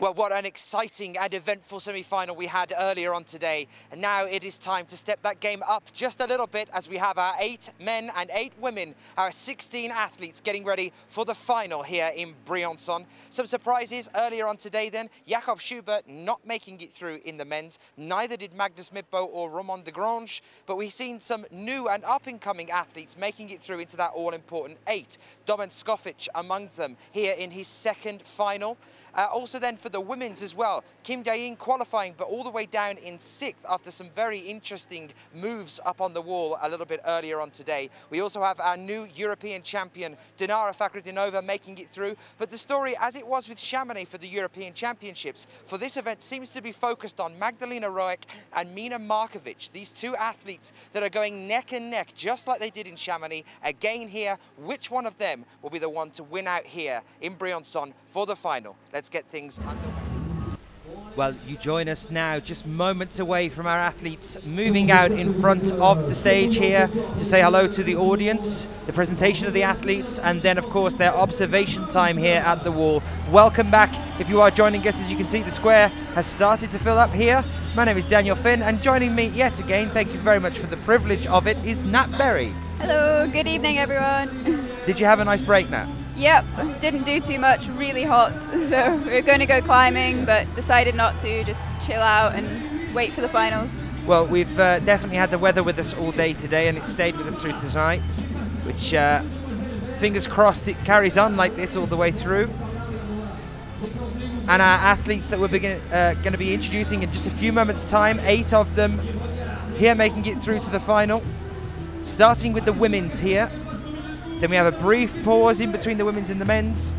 Well, what an exciting and eventful semi-final we had earlier on today. And now it is time to step that game up just a little bit as we have our 8 men and 8 women, our 16 athletes getting ready for the final here in Briançon. Some surprises earlier on today then. Jakob Schubert not making it through in the men's. Neither did Magnus Midbo or Romain de Grange. But we've seen some new and up-and-coming athletes making it through into that all-important 8. Domen Skofic among them here in his second final. Also then for the women's as well, Kim Jae-in qualifying but all the way down in 6th after some very interesting moves up on the wall a little bit earlier on today. We also have our new European champion Dinara Fakhritdinova making it through, but the story, as it was with Chamonix for the European Championships, for this event seems to be focused on Magdalena Röck and Mina Markovic, these 2 athletes that are going neck and neck just like they did in Chamonix. Again here, which one of them will be the one to win out here in Briançon for the final? Let's get things underway. Well, you join us now just moments away from our athletes moving out in front of the stage here to say hello to the audience, the presentation of the athletes, and then of course their observation time here at the wall. Welcome back. If you are joining us, as you can see, the square has started to fill up here. My name is Daniel Finn, and joining me yet again, thank you very much for the privilege of it, is Nat Berry. Hello, good evening everyone. Did you have a nice break, Nat? Yep, didn't do too much, really hot, so we were going to go climbing but decided not to, just chill out and wait for the finals. Well, we've definitely had the weather with us all day today, and it stayed with us through tonight, which fingers crossed it carries on like this all the way through. And our athletes that we're going to be introducing in just a few moments time, 8 of them here making it through to the final, starting with the women's here. Then we have a brief pause in between the women's and the men's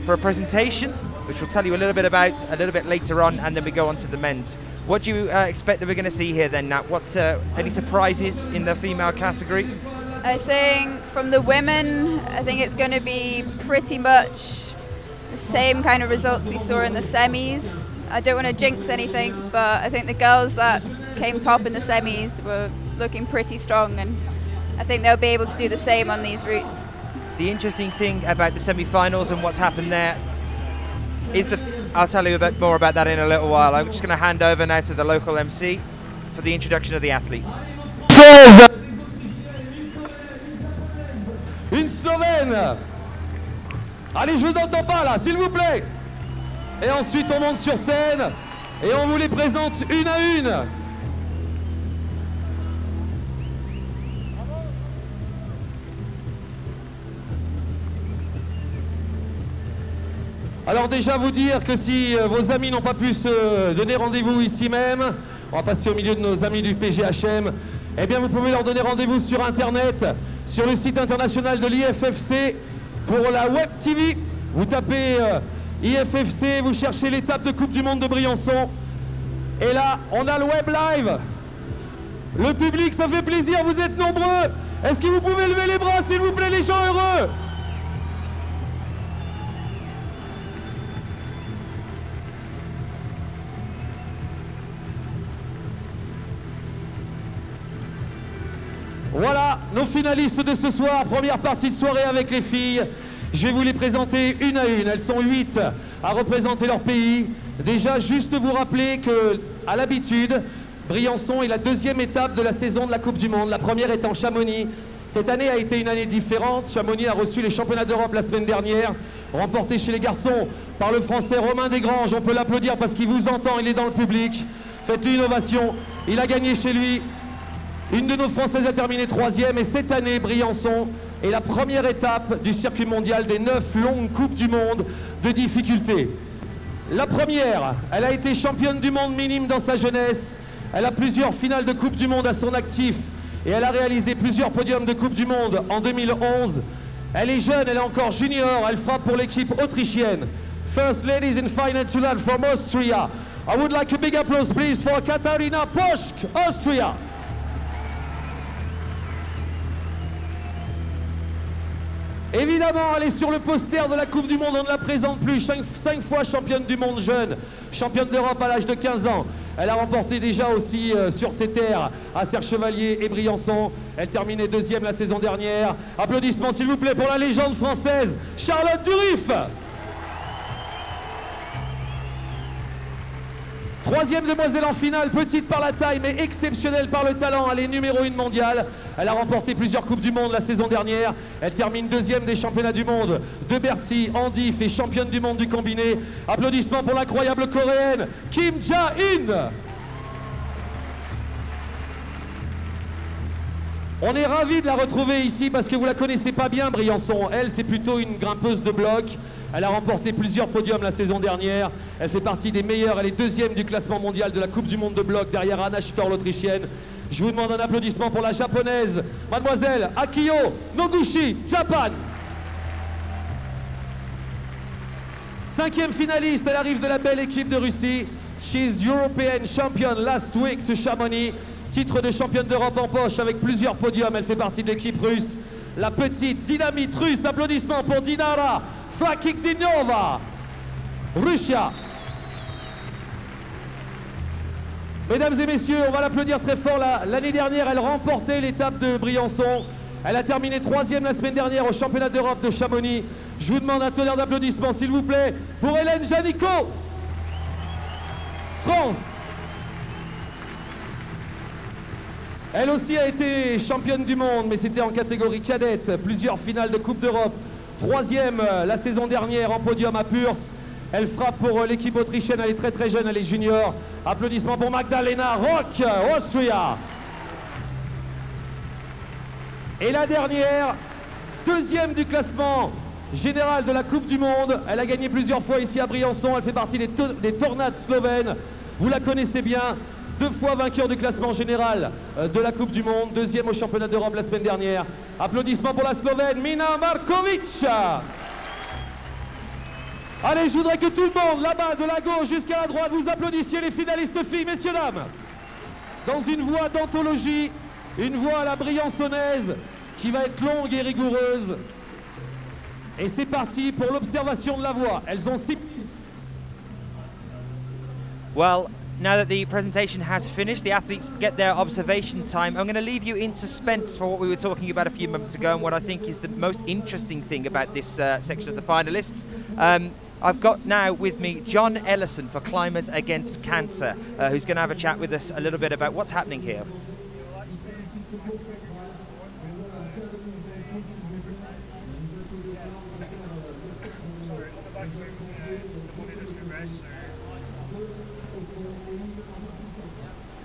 for a presentation, which we'll tell you a little bit about a little bit later on, and then we go on to the men's. What do you expect that we're going to see here then, Nat? What any surprises in the female category? I think from the women, I think it's going to be pretty much the same kind of results we saw in the semis. I don't want to jinx anything, but I think the girls that came top in the semis were looking pretty strong, and I think they'll be able to do the same on these routes. The interesting thing about the semi-finals and what's happened there is I'll tell you a bit more about that in a little while. I'm just going to hand over now to the local MC for the introduction of the athletes. Une Slovène. Allez, je vous entends pas là, s'il vous plaît. Et ensuite on monte sur scène et on vous les présente une à une. Alors déjà vous dire que si vos amis n'ont pas pu se donner rendez-vous ici même, on va passer au milieu de nos amis du PGHM, eh bien vous pouvez leur donner rendez-vous sur internet, sur le site international de l'IFFC, pour la Web TV. Vous tapez IFFC, vous cherchez l'étape de Coupe du Monde de Briançon, et là on a le Web Live. Le public, ça fait plaisir, vous êtes nombreux. Est-ce que vous pouvez lever les bras s'il vous plaît, les gens heureux? Voilà nos finalistes de ce soir, première partie de soirée avec les filles. Je vais vous les présenter une à une. Elles sont 8 à représenter leur pays. Déjà, juste vous rappeler que, à l'habitude, Briançon est la 2e étape de la saison de la Coupe du Monde. La première étant Chamonix. Cette année a été une année différente. Chamonix a reçu les championnats d'Europe la semaine dernière, remporté chez les garçons par le Français Romain Desgranges. On peut l'applaudir parce qu'il vous entend, il est dans le public. Faites-lui une ovation. Il a gagné chez lui. Une de nos Françaises a terminé 3e, et cette année, Briançon est la première étape du circuit mondial des 9 longues Coupes du Monde de difficulté. La première, elle a été championne du monde minime dans sa jeunesse. Elle a plusieurs finales de Coupe du Monde à son actif et elle a réalisé plusieurs podiums de Coupe du Monde en 2011. Elle est jeune, elle est encore junior, elle frappe pour l'équipe autrichienne. First ladies in final to land from Austria. I would like a big applause please for Katharina Posch, Austria. Évidemment, elle est sur le poster de la Coupe du Monde, on ne la présente plus. 5 fois championne du monde jeune, championne d'Europe à l'âge de 15 ans. Elle a remporté déjà aussi sur ses terres à Serre-Chevalier et Briançon. Elle terminait 2e la saison dernière. Applaudissements s'il vous plaît pour la légende française, Charlotte Durif. Troisième demoiselle en finale, petite par la taille mais exceptionnelle par le talent. Elle est numéro 1 mondiale. Elle a remporté plusieurs Coupes du Monde la saison dernière. Elle termine deuxième des championnats du monde de Bercy en diff et championne du monde du combiné. Applaudissements pour l'incroyable coréenne Kim Jain. On est ravis de la retrouver ici parce que vous la connaissez pas bien, Briançon. Elle, c'est plutôt une grimpeuse de bloc. Elle a remporté plusieurs podiums la saison dernière. Elle fait partie des meilleures. Elle est deuxième du classement mondial de la Coupe du Monde de bloc derrière Anna Schütter, l'Autrichienne. Je vous demande un applaudissement pour la japonaise, mademoiselle Akiyo Noguchi JPN. Cinquième finaliste, elle arrive de la belle équipe de Russie. She's European champion last week to Chamonix. Titre de championne d'Europe en poche avec plusieurs podiums. Elle fait partie de l'équipe russe. La petite dynamite russe. Applaudissements pour Dinara Fakhritdinova RUS. Mesdames et messieurs, on va l'applaudir très fort. L'année dernière, elle remportait l'étape de Briançon. Elle a terminé 3e la semaine dernière au championnat d'Europe de Chamonix. Je vous demande un tonnerre d'applaudissements, s'il vous plaît, pour Hélène Janicot, France. Elle aussi a été championne du monde, mais c'était en catégorie cadette. Plusieurs finales de Coupe d'Europe. 3e la saison dernière en podium à Purs. Elle frappe pour l'équipe autrichienne, elle est très très jeune, elle est junior. Applaudissements pour Magdalena Röck, Austria. Et la dernière, 2e du classement général de la Coupe du Monde. Elle a gagné plusieurs fois ici à Briançon, elle fait partie des tornades slovènes. Vous la connaissez bien, 2 fois vainqueur du classement général de la Coupe du Monde, 2e au championnat d'Europe la semaine dernière. Applaudissements pour la Slovène, Mina Markovic. Allez, je voudrais que tout le monde, là-bas, de la gauche jusqu'à la droite, vous applaudissiez les finalistes filles, messieurs, dames. Dans une voie d'anthologie, une voie à la briançonnaise, qui va être longue et rigoureuse. Et c'est parti pour l'observation de la voie. Elles ont 6... Well, now that the presentation has finished, the athletes get their observation time. I'm going to leave you in suspense for what we were talking about a few moments ago and what I think is the most interesting thing about this section of the finalists. I've got now with me John Ellison for Climbers Against Cancer, who's going to have a chat with us a little bit about what's happening here.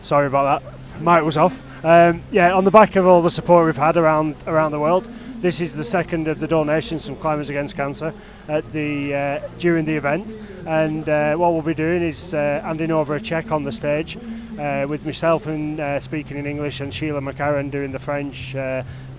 Sorry about that, mic was off. Yeah, on the back of all the support we've had around the world, this is the second of the donations from Climbers Against Cancer at during the event, and what we'll be doing is handing over a cheque on the stage with myself and speaking in English and Sheila McCarran doing the French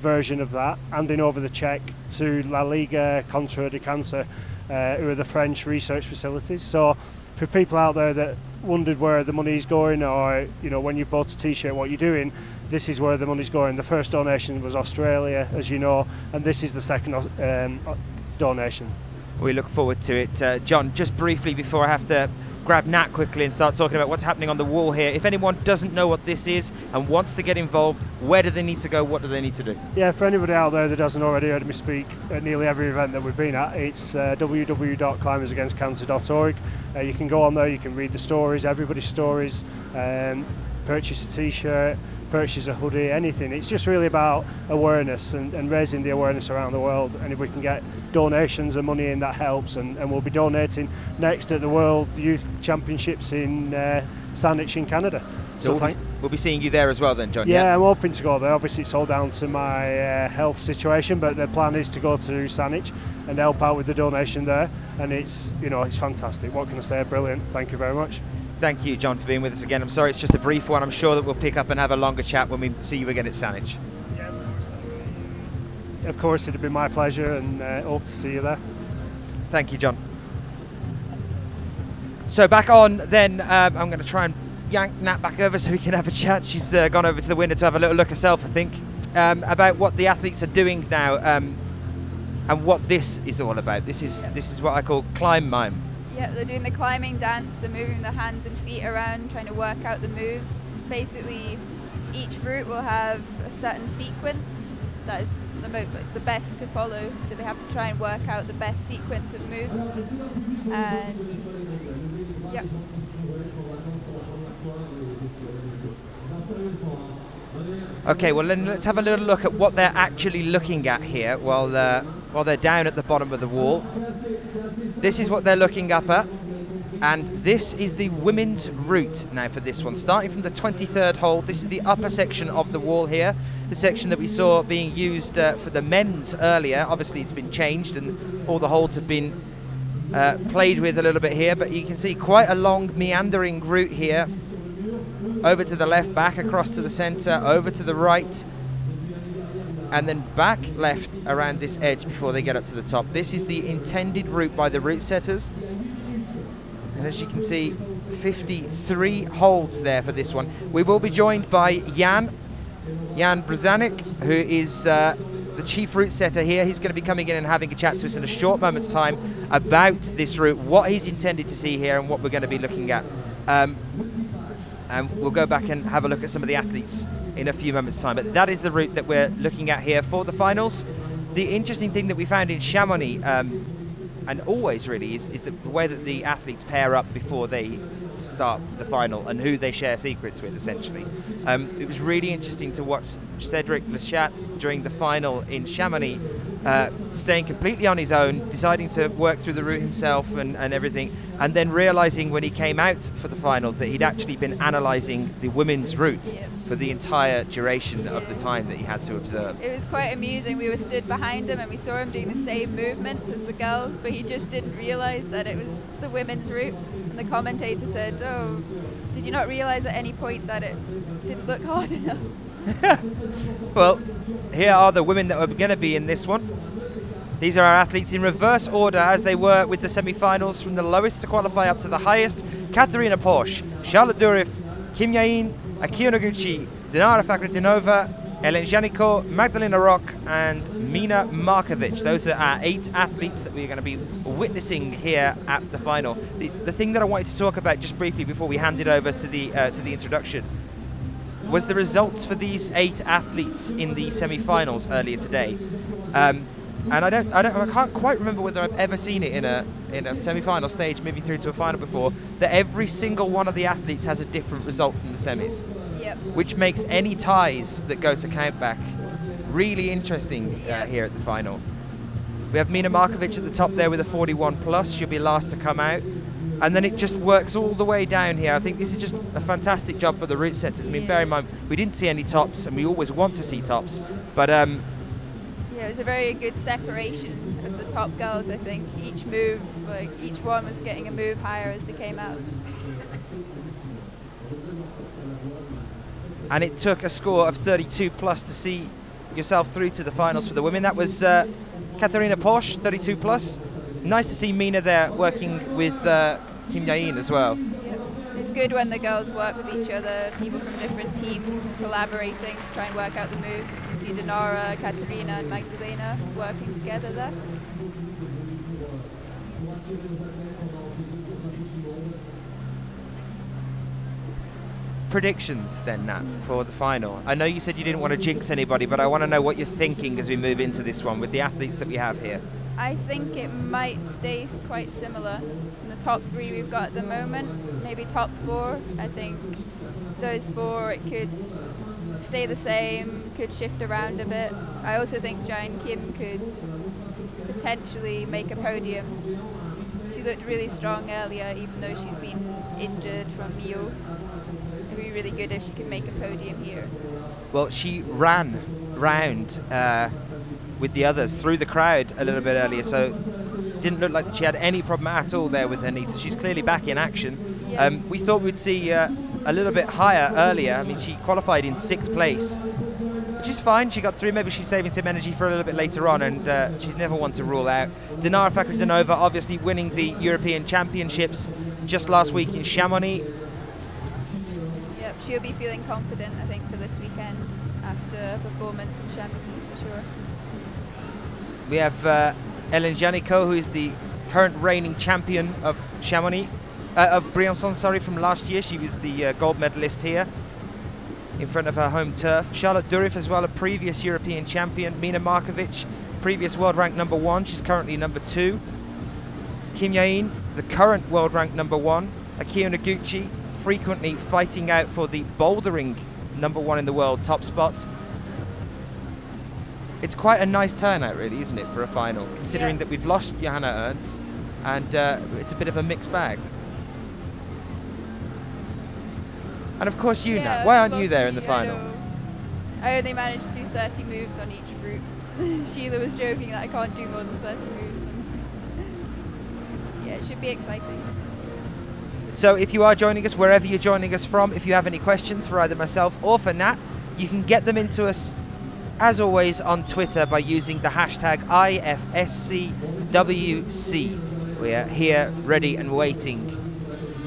version of that, handing over the cheque to La Liga Contre du Cancer, who are the French research facilities. So for people out there that wondered where the money's going, or you know, when you bought a t-shirt what you're doing, this is where the money's going. The first donation was Australia, as you know, and this is the second donation. We look forward to it. John, just briefly before I have to grab Nat quickly and start talking about what's happening on the wall here, if anyone doesn't know what this is and wants to get involved, where do they need to go, what do they need to do? Yeah, for anybody out there that hasn't already heard me speak at nearly every event that we've been at, it's www.climbersagainstcancer.org. You can go on there, you can read the stories, everybody's stories, purchase a t-shirt, purchase a hoodie, anything. It's just really about awareness and raising the awareness around the world, and if we can get donations and money in, that helps, and we'll be donating next at the World Youth Championships in Saanich in Canada. So we'll be seeing you there as well then, John? Yeah, I'm hoping to go there. Obviously it's all down to my health situation, but the plan is to go to Saanich and help out with the donation there, and it's, you know, it's fantastic. What can I say? Brilliant. Thank you very much. Thank you, John, for being with us again. I'm sorry it's just a brief one. I'm sure that we'll pick up and have a longer chat when we see you again at Saanich. Of course, it'd be my pleasure, and hope to see you there. Thank you, John. So back on then, I'm going to try and yank Nat back over so we can have a chat. She's gone over to the window to have a little look herself, I think, about what the athletes are doing now and what this is all about. This is what I call climb mime. Yeah, they're doing the climbing dance, they're moving their hands and feet around, trying to work out the moves. Basically, each route will have a certain sequence that is the best to follow, so they have to try and work out the best sequence of moves. And yeah. Okay, well then let's have a little look at what they're actually looking at here while they're down at the bottom of the wall. This is what they're looking up at, and this is the women's route now for this one. Starting from the 23rd hole, this is the upper section of the wall here, the section that we saw being used for the men's earlier. Obviously it's been changed and all the holes have been played with a little bit here, but you can see quite a long meandering route here. Over to the left, back across to the centre, over to the right, and then back left around this edge before they get up to the top. This is the intended route by the route setters. And as you can see, 53 holes there for this one. We will be joined by Jain Brzanek, who is the chief route setter here. He's going to be coming in and having a chat to us in a short moment's time about this route, what he's intended to see here and what we're going to be looking at. And we'll go back and have a look at some of the athletes in a few moments' time. But that is the route that we're looking at here for the finals. The interesting thing that we found in Chamonix, and always really, is the way that the athletes pair up before they start the final and who they share secrets with, essentially. It was really interesting to watch Cédric Lechat during the final in Chamonix, staying completely on his own, deciding to work through the route himself and everything, and then realising when he came out for the final that he'd actually been analysing the women's route for the entire duration of the time that he had to observe. It was quite amusing. We were stood behind him and we saw him doing the same movements as the girls, but he just didn't realise that it was the women's route. And the commentator said, "Oh, did you not realise at any point that it didn't look hard enough?" Well, here are the women that are going to be in this one. These are our athletes in reverse order as they were with the semi-finals, from the lowest to qualify up to the highest. Katharina Posch, Charlotte Durif, Kim Jain, Akiyo Noguchi, Dinara Fakhritdinova, Hélène Janicot, Magdalena Röck and Mina Markovic. Those are our 8 athletes that we're going to be witnessing here at the final. The thing that I wanted to talk about just briefly before we hand it over to the introduction was the results for these 8 athletes in the semi-finals earlier today. And I can't quite remember whether I've ever seen it in a semi-final stage, moving through to a final before, that every single one of the athletes has a different result in the semis. Yep. Which makes any ties that go to countback really interesting here at the final. We have Mina Markovic at the top there with a 41+. She'll be last to come out. And then it just works all the way down here. I think this is just a fantastic job for the route setters. I mean, bear in mind, we didn't see any tops, and we always want to see tops. But yeah, it was a very good separation of the top girls, I think. Each move, like each one was getting a move higher as they came out. And it took a score of 32+ to see yourself through to the finals for the women. That was Katharina Posch, 32+. Nice to see Mina there working with Kim Jain as well. Yep. It's good when the girls work with each other, people from different teams collaborating to try and work out the moves. You see Dinara, Katharina and Magdalena working together there. Predictions then, Nat, for the final. I know you said you didn't want to jinx anybody, but I want to know what you're thinking as we move into this one with the athletes that we have here. I think it might stay quite similar. In the top 3 we've got at the moment, maybe top 4. I think those 4, it could stay the same, could shift around a bit. I also think Jain Kim could potentially make a podium. She looked really strong earlier, even though she's been injured from Rio. It would be really good if she could make a podium here. Well, she ran round with the others through the crowd a little bit earlier, so didn't look like she had any problem at all there with her knee, so she's clearly back in action. Yeah. We thought we'd see a little bit higher earlier. I mean, she qualified in 6th place, which is fine. She got through. Maybe she's saving some energy for a little bit later on, and she's never one to rule out. Dinara Fakhritdinova obviously winning the European Championships just last week in Chamonix. Yep, she'll be feeling confident, I think, for this weekend after a performance in Chamonix, for sure. We have Hélène Janicot, who is the current reigning champion of Chamonix, of Briançon, sorry, from last year. She was the gold medalist here in front of her home turf. Charlotte Durif as well, a previous European champion. Mina Markovic, previous world rank #1. She's currently #2. Kim Jain, the current world rank #1. Akiyo Noguchi, frequently fighting out for the bouldering #1 in the world top spot. It's quite a nice turnout really, isn't it, for a final, considering that we've lost Johanna Ernst, and it's a bit of a mixed bag. And of course you, Nat, why aren't you there in the final? I only managed to do 30 moves on each route. Sheila was joking that I can't do more than 30 moves. Yeah, it should be exciting. So if you are joining us, wherever you're joining us from, if you have any questions for either myself or for Nat, you can get them into us, as always, on Twitter by using the hashtag IFSCWC. We are here, ready and waiting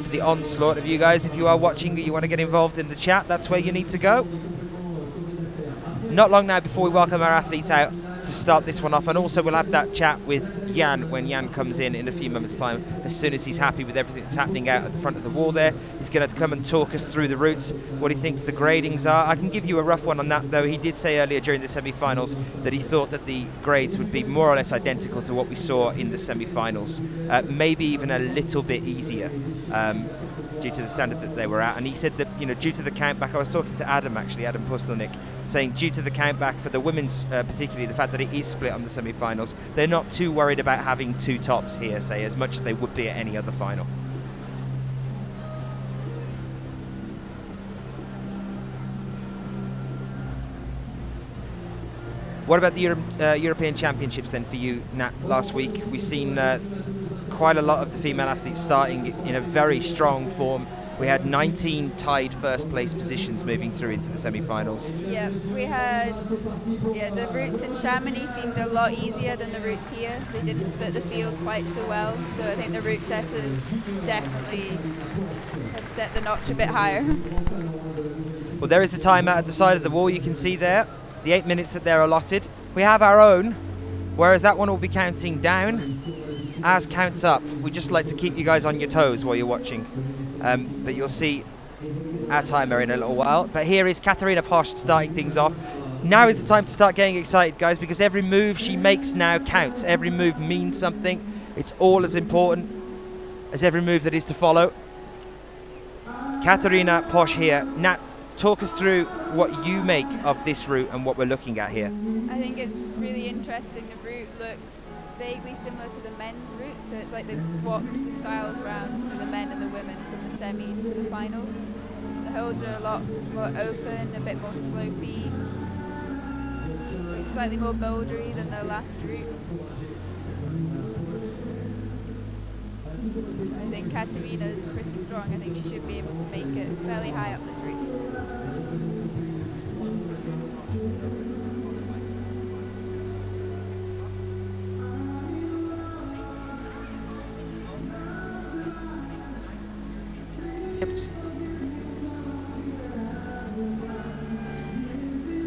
for the onslaught of you guys. If you are watching, you want to get involved in the chat, that's where you need to go. Not long now before we welcome our athletes out to start this one off, and also we'll have that chat with Jan when Jan comes in a few moments' time. As soon as he's happy with everything that's happening out at the front of the wall there, he's going to come and talk us through the routes, what he thinks the gradings are. I can give you a rough one on that, though. He did say earlier during the semi-finals that he thought that the grades would be more or less identical to what we saw in the semi-finals, maybe even a little bit easier due to the standard that they were at. And he said that, you know, due to the countback, I was talking to Adam actually, Adam Pustelnik, saying due to the countback for the women's, particularly the fact that it is split on the semi-finals, they're not too worried about having two tops here, say, as much as they would be at any other final. What about the European Championships then for you, Nat? Last week we've seen quite a lot of the female athletes starting in a very strong form. We had 19 tied first place positions moving through into the semi-finals. Yeah, we had, the routes in Chamonix seemed a lot easier than the routes here. They didn't split the field quite so well, so I think the route setters definitely have set the notch a bit higher. Well, there is the timeout at the side of the wall, you can see there, the 8 minutes that they're allotted. We have our own, whereas that one will be counting down. Ours counts up. We just like to keep you guys on your toes while you're watching. But you'll see our timer in a little while. But here is Katharina Posch starting things off. Now is the time to start getting excited, guys, because every move she makes now counts. Every move means something. It's all as important as every move that is to follow. Katharina Posch here. Nat, talk us through what you make of this route and what we're looking at here. I think it's really interesting. The route looks vaguely similar to the men's route, so it's like they've swapped the styles around for the men and the women from the semis to the final. The holds are a lot more open, a bit more slopey, like slightly more bouldery than the last route. I think Katharina is pretty strong. I think she should be able to make it fairly high up this route.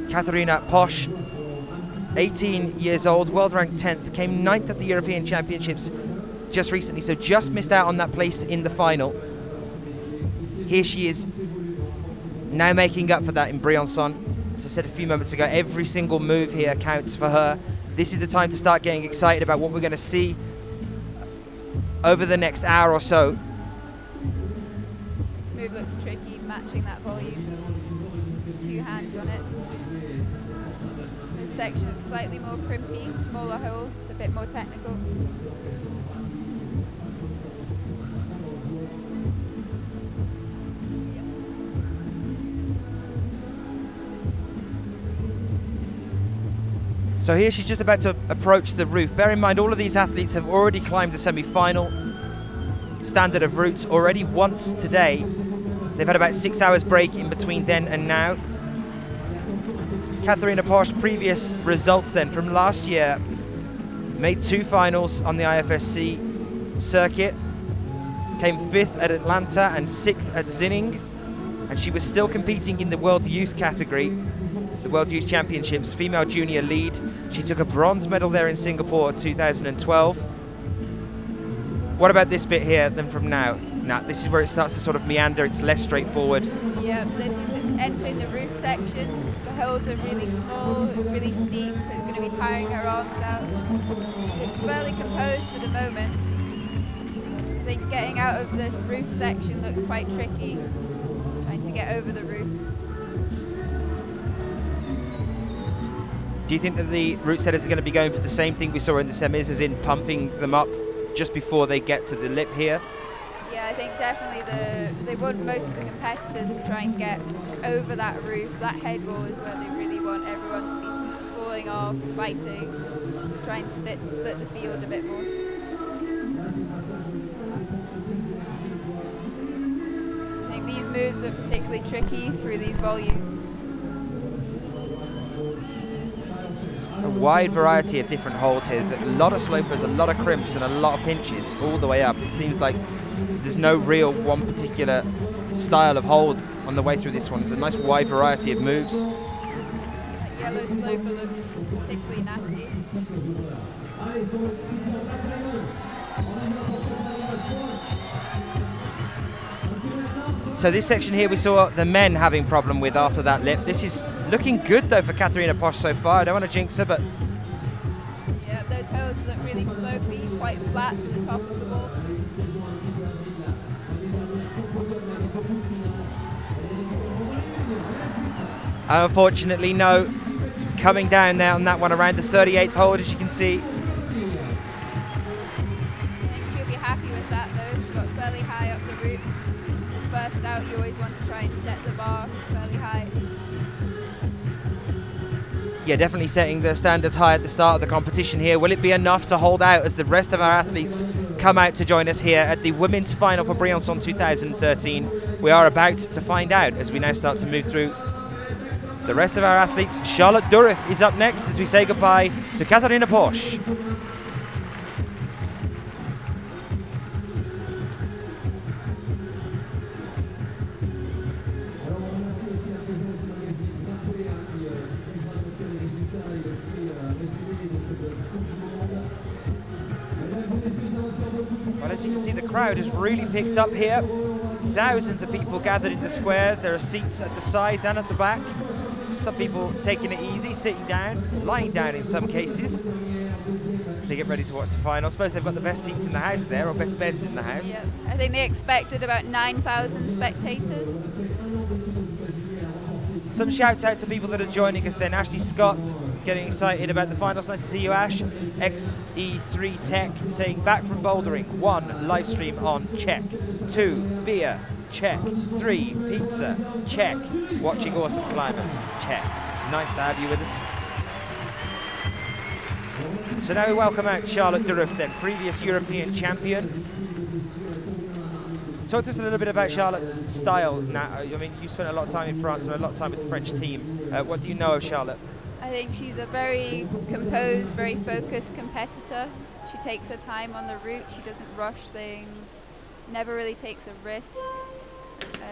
Katharina Posch, 18 years old, world ranked 10th, came 9th at the European Championships just recently, so just missed out on that place in the final. Here she is, now making up for that in Briançon. As I said a few moments ago, every single move here counts for her. This is the time to start getting excited about what we're going to see over the next hour or so. This move looks tricky, matching that volume. 2 hands on it. This section looks slightly more crimpy, smaller holds, a bit more technical. So here she's just about to approach the roof. Bear in mind, all of these athletes have already climbed the semi-final standard of routes already once today. They've had about 6 hours break in between then and now. Katharina Posch, previous results then from last year, made 2 finals on the IFSC circuit, came 5th at Atlanta and 6th at Zinning, and she was still competing in the World Youth category, the World Youth Championships, female junior lead. She took a bronze medal there in Singapore 2012. What about this bit here then from now? Now, this is where it starts to sort of meander, it's less straightforward. Yeah, this is entering the roof section. The holds are really small, it's really steep, so it's going to be tiring her arms out. It's fairly composed for the moment. think getting out of this roof section looks quite tricky, trying to get over the roof. Do you think that the route setters are going to be going for the same thing we saw in the semis, as in pumping them up just before they get to the lip here? Yeah, I think definitely they want most of the competitors to try and get over that roof. That head wall is where they really want everyone to be falling off, fighting, try and split the field a bit more. I think these moves are particularly tricky through these volumes. A wide variety of different holds here. There's a lot of slopers, a lot of crimps, and a lot of pinches all the way up. It seems like there's no real one particular style of hold on the way through this one. It's a nice wide variety of moves. That yellow sloper looks particularly nasty. So this section here we saw the men having problem with after that lip. This is looking good though for Katharina Posch so far. I don't want to jinx her, but yeah, those holds look really slopey, quite flat to the top of the ball. Unfortunately, no. Coming down there on that one around the 38th hold, as you can see. I think she'll be happy with that though. She got fairly high up the roof. First out, you always want to try and set the bar fairly high. Yeah, definitely setting the standards high at the start of the competition here. Will it be enough to hold out as the rest of our athletes come out to join us here at the women's final for Briançon 2013? We are about to find out as we now start to move through the rest of our athletes. Charlotte Durif is up next as we say goodbye to Katharina Posch. Well, as you can see, the crowd has really picked up here. Thousands of people gathered in the square. There are seats at the sides and at the back. Some people taking it easy, sitting down, lying down in some cases, as they get ready to watch the final. I suppose they've got the best seats in the house there, or best beds in the house. Yeah, I think they expected about 9,000 spectators. Some shouts out to people that are joining us then. Ashley Scott getting excited about the finals. Nice to see you, Ash. XE3 Tech saying back from bouldering. 1, live stream on, check. 2, beer, check. 3, pizza, check. Watching awesome climbers, check. Nice to have you with us. So now we welcome out Charlotte Durif then, previous European champion. Talk to us a little bit about Charlotte's style now. I mean, you spent a lot of time in France and a lot of time with the French team. What do you know of Charlotte? I think she's a very composed, very focused competitor. She takes her time on the route, she doesn't rush things, never really takes a risk.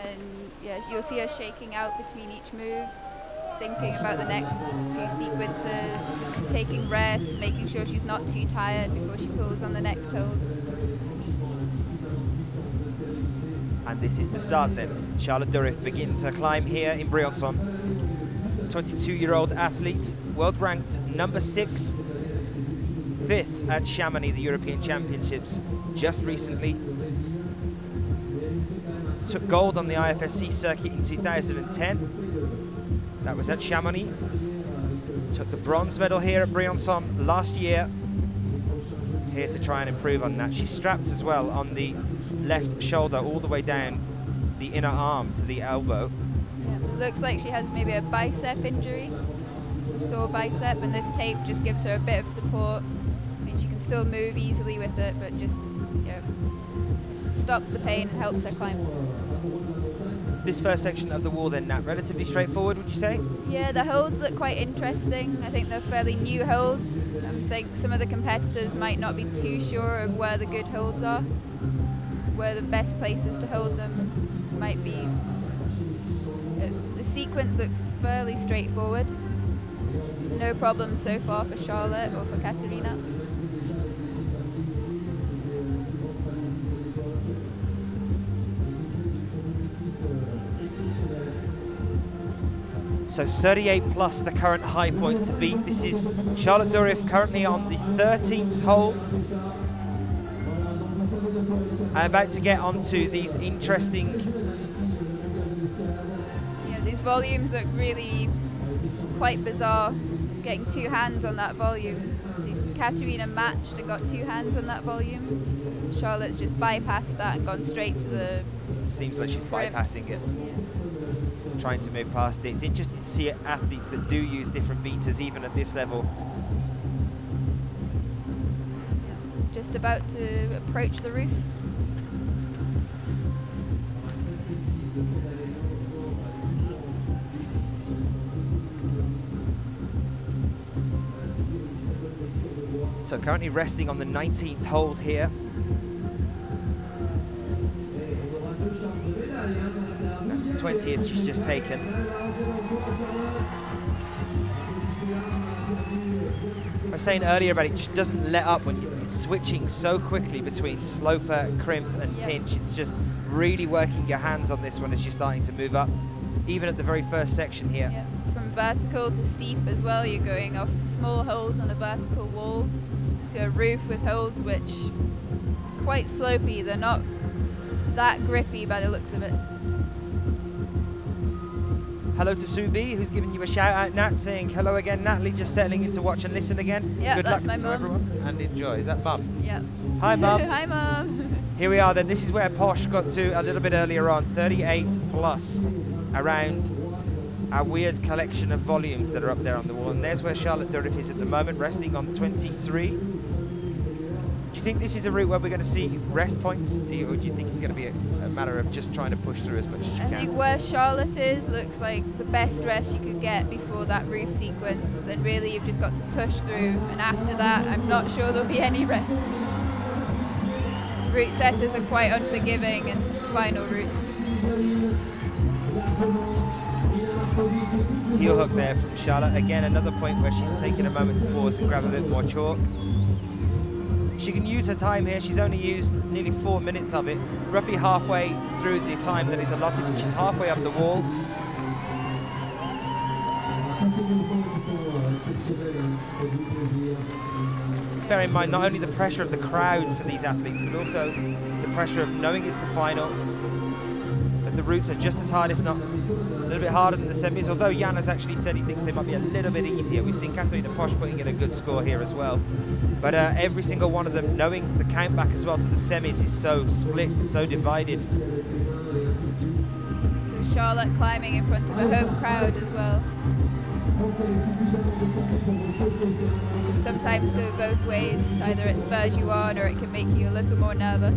And yeah, you'll see her shaking out between each move, thinking about the next few sequences, taking rest, making sure she's not too tired before she pulls on the next hold. And this is the start then. Charlotte Durif begins her climb here in Briançon. 22-year-old athlete, world ranked number 6, 5th at Chamonix, the European Championships, just recently. Took gold on the IFSC circuit in 2010. That was at Chamonix. Took the bronze medal here at Briançon last year. Here to try and improve on that. She's strapped as well on the left shoulder all the way down the inner arm to the elbow. Yeah, looks like she has maybe a bicep injury, sore bicep, and this tape just gives her a bit of support. I mean, she can still move easily with it, but just stops the pain and helps her climb. This first section of the wall then, Nat, relatively straightforward, would you say? Yeah, the holds look quite interesting. I think they're fairly new holds. I think some of the competitors might not be too sure of where the good holds are, where the best places to hold them might be. The sequence looks fairly straightforward. No problems so far for Charlotte or for Katharina. So 38 plus the current high point to beat. This is Charlotte Durif currently on the 13th hole. I'm about to get onto these interesting... Yeah, these volumes look really quite bizarre, getting 2 hands on that volume. Katharina matched and got 2 hands on that volume. Charlotte's just bypassed that and gone straight to the... Seems like she's crimp. bypassing it. Trying to move past it. It's interesting to see athletes that do use different meters even at this level. Just about to approach the roof. So currently resting on the 19th hold here. That's the 20th she's just taken. I was saying earlier about it just doesn't let up when it's switching so quickly between sloper, crimp and pinch. It's just really working your hands on this one as you're starting to move up, even at the very first section here. Yeah. From vertical to steep as well, you're going off small holds on a vertical wall to a roof with holds which quite slopey. They're not that grippy by the looks of it. Hello to Subi, who's giving you a shout out, Nat, saying hello again, Natalie, just settling in to watch and listen again. Yeah, good that's luck my to mum. everyone and enjoy. Is that Mum? Yeah. Hi Mum. Hi Mum. Here we are then, this is where Posch got to a little bit earlier on, 38 plus, around our weird collection of volumes that are up there on the wall. And there's where Charlotte Durif is at the moment, resting on 23. Do you think this is a route where we're going to see rest points? Or do you think it's going to be a matter of just trying to push through as much as you can? I think where Charlotte is looks like the best rest you could get before that roof sequence. Then really you've just got to push through, and after that I'm not sure there'll be any rest. Route setters are quite unforgiving in final routes. Heel hook there from Charlotte. Again, another point where she's taking a moment to pause and grab a bit more chalk. She can use her time here. She's only used nearly 4 minutes of it, roughly halfway through the time that is allotted, which is halfway up the wall. Bear in mind not only the pressure of the crowd for these athletes, but also the pressure of knowing it's the final, that the routes are just as hard, if not a little bit harder than the semis, although Jan has actually said he thinks they might be a little bit easier. We've seen Katharina Posch putting in a good score here as well. But every single one of them, knowing the count back as well to the semis, is so split, so divided. So Charlotte climbing in front of a home crowd as well. It can sometimes go both ways. Either it spurs you on or it can make you a little more nervous.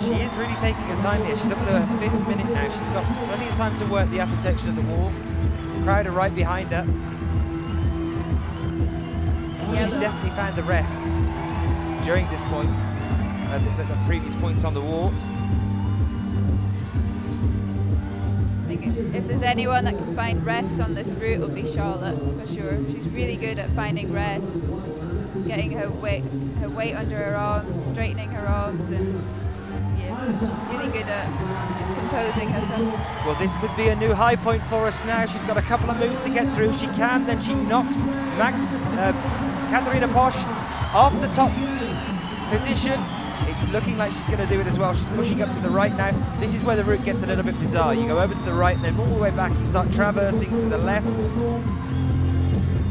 She is really taking her time here. She's up to her 5th minute now. She's got plenty of time to work the upper section of the wall. The crowd are right behind her. Yeah, She's definitely found the rests during this point, the previous points on the wall. I think if there's anyone that can find rests on this route, it'll be Charlotte for sure. She's really good at finding rests, getting her weight under her arms, straightening her arms, and yeah, she's really good at just composing herself. Well, this could be a new high point for us now. She's got a couple of moves to get through. She can, then she knocks Katharina Posch off the top position. It's looking like she's going to do it as well. She's pushing up to the right now. This is where the route gets a little bit bizarre. You go over to the right, then all the way back, you start traversing to the left.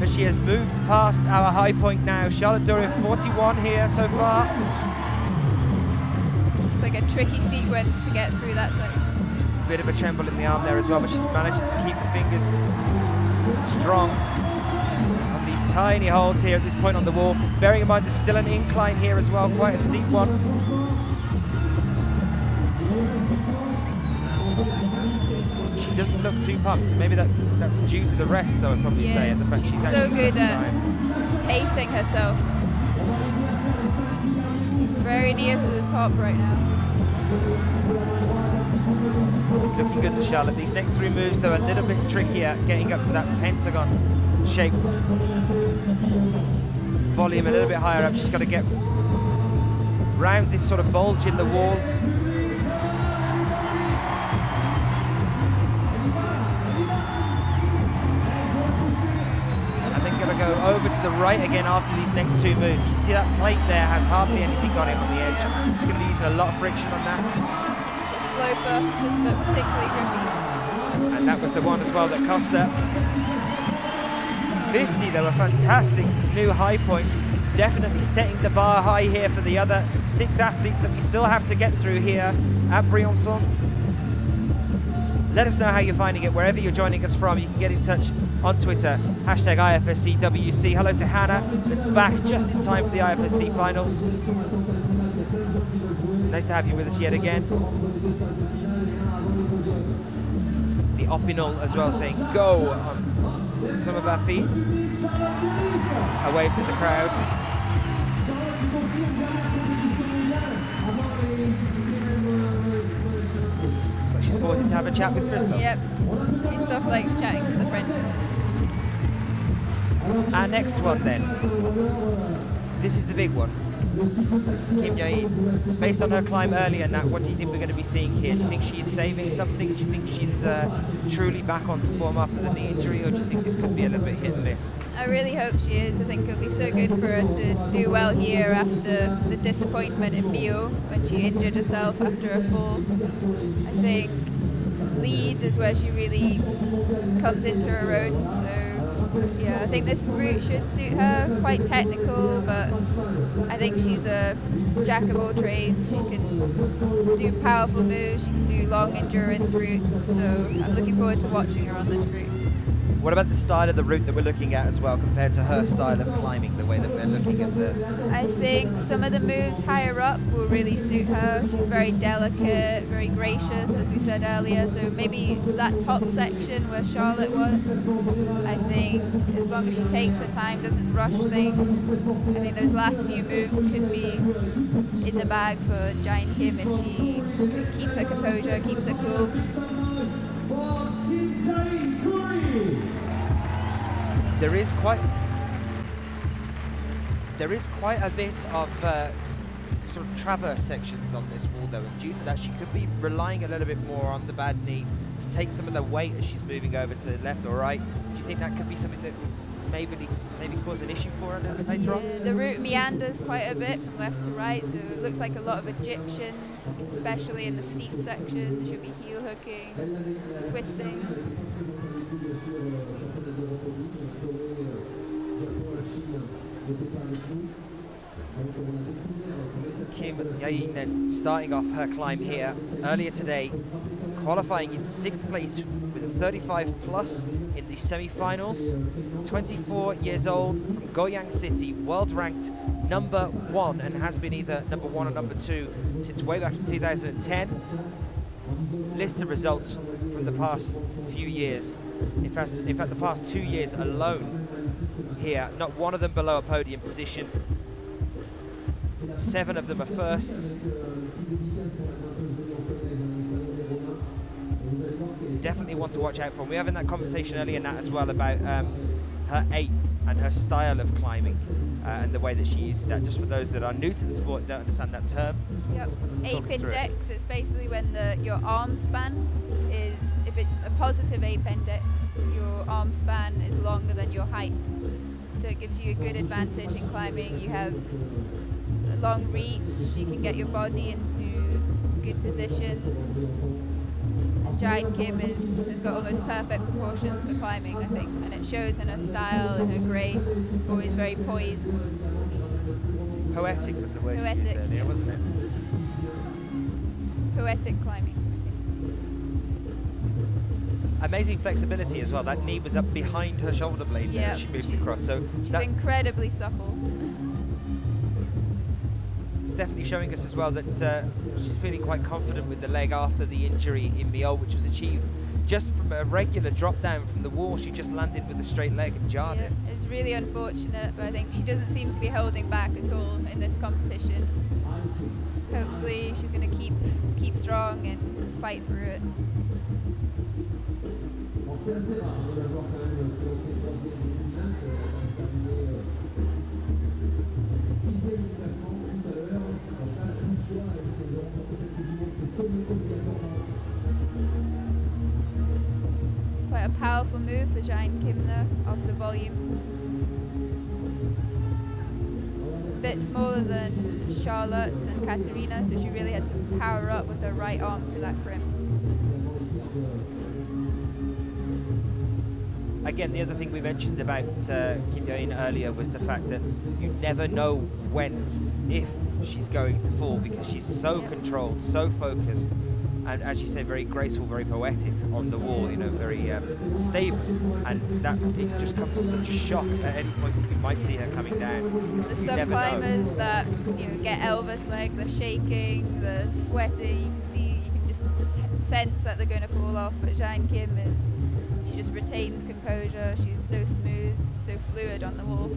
But she has moved past our high point now. Charlotte Durif 41 here so far. It's like a tricky sequence to get through that section. Bit of a tremble in the arm there as well, but she's managing to keep the fingers strong on these tiny holds here at this point on the wall. Bearing in mind there's still an incline here as well, quite a steep one. She doesn't look too pumped. Maybe that's due to the rest, so I'd probably say, and the fact she's actually so good at pacing herself. Very near to the top right now. This is looking good for Charlotte. These next 3 moves, though, a little bit trickier, getting up to that pentagon-shaped volume a little bit higher up. She's got to get round this sort of bulge in the wall. go over to the right again after these next two moves. You can see that plate there has hardly anything on it on the edge. She's going to be using a lot of friction on that. Sloper, but particularly grippy. And that was the one as well that cost her 50, though, a fantastic new high point. Definitely setting the bar high here for the other 6 athletes that we still have to get through here at Briançon. Let us know how you're finding it wherever you're joining us from. You can get in touch on Twitter, hashtag IFSCWC. Hello to Hannah, that's back just in time for the IFSC finals. Nice to have you with us yet again. The Opinel as well saying go on some of our feet. A wave to the crowd. So she's pausing to have a chat with Crystal. Yep, Christophe likes chatting to the French. Our next one then. This is the big one. This is Kim Jain. Based on her climb earlier, Nat, what do you think we're going to be seeing here? Do you think she is saving something? Do you think she's truly back on form after the knee injury, or do you think this could be a little bit hit and miss? I really hope she is. I think it'll be so good for her to do well here after the disappointment in Mio when she injured herself after a fall. I think lead is where she really comes into her own. So yeah, I think this route should suit her. Quite technical, but I think she's a jack of all trades. She can do powerful moves, she can do long endurance routes, so I'm looking forward to watching her on this route. What about the style of the route that we're looking at as well, compared to her style of climbing, the way that we're looking at the... I think some of the moves higher up will really suit her. She's very delicate, very gracious, as we said earlier, so maybe that top section where Charlotte was, I think as long as she takes her time, doesn't rush things, I think those last few moves could be in the bag for Jain Kim if she keeps her composure, keeps her cool. There is quite a bit of sort of traverse sections on this wall, though, and due to that she could be relying a little bit more on the bad knee to take some of the weight as she's moving over to left or right. Do you think that could be something that would maybe cause an issue for her later on? The route meanders quite a bit from left to right, so it looks like a lot of Egyptians, especially in the steep section. She'll be heel hooking, twisting. Kim Jain then starting off her climb here earlier today, qualifying in 6th place with a 35 plus in the semi-finals. 24 years old, from Goyang City, world ranked #1, and has been either #1 or #2 since way back in 2010. List of results from the past few years. In fact, the past 2 years alone here, not one of them below a podium position. 7 of them are firsts. Definitely one to watch out for. We were having that conversation earlier, Nat, as well about her ape and her style of climbing and the way that she uses that. Just for those that are new to the sport, don't understand that term. Yep. Ape index, it's basically when your arm span is, if it's a positive ape index, your arm span is longer than your height. So it gives you a good advantage in climbing. You have a long reach, you can get your body into good positions. And Jain Kim has got almost perfect proportions for climbing, I think, and it shows in her style and her grace, always very poised. Poetic was the word you used Poetic. earlier, wasn't it? Poetic climbing. Amazing flexibility as well. That knee was up behind her shoulder blade there as she moved across. So she's incredibly supple. It's definitely showing us as well that she's feeling quite confident with the leg after the injury in Mio, which was achieved just from a regular drop down from the wall. She just landed with a straight leg and jarred it. It's really unfortunate, but I think she doesn't seem to be holding back at all in this competition. Hopefully she's going to keep strong and fight through it. Quite a powerful move for Jain Kim though, off the volume. bit smaller than Charlotte and Katharina, so she really had to power up with her right arm to that crimp. Again, the other thing we mentioned about Kim Jain earlier was the fact that you never know when, if she's going to fall, because she's so controlled, so focused, and as you say, very graceful, very poetic on the wall, you know, very stable, and that it just comes as such a shock at any point that you might see her coming down. The sub-climbers that, you know, get Elvis leg, the shaking, the sweating, you can just sense that they're going to fall off, but Jain Kim she just retains composure. She's so smooth, so fluid on the wall.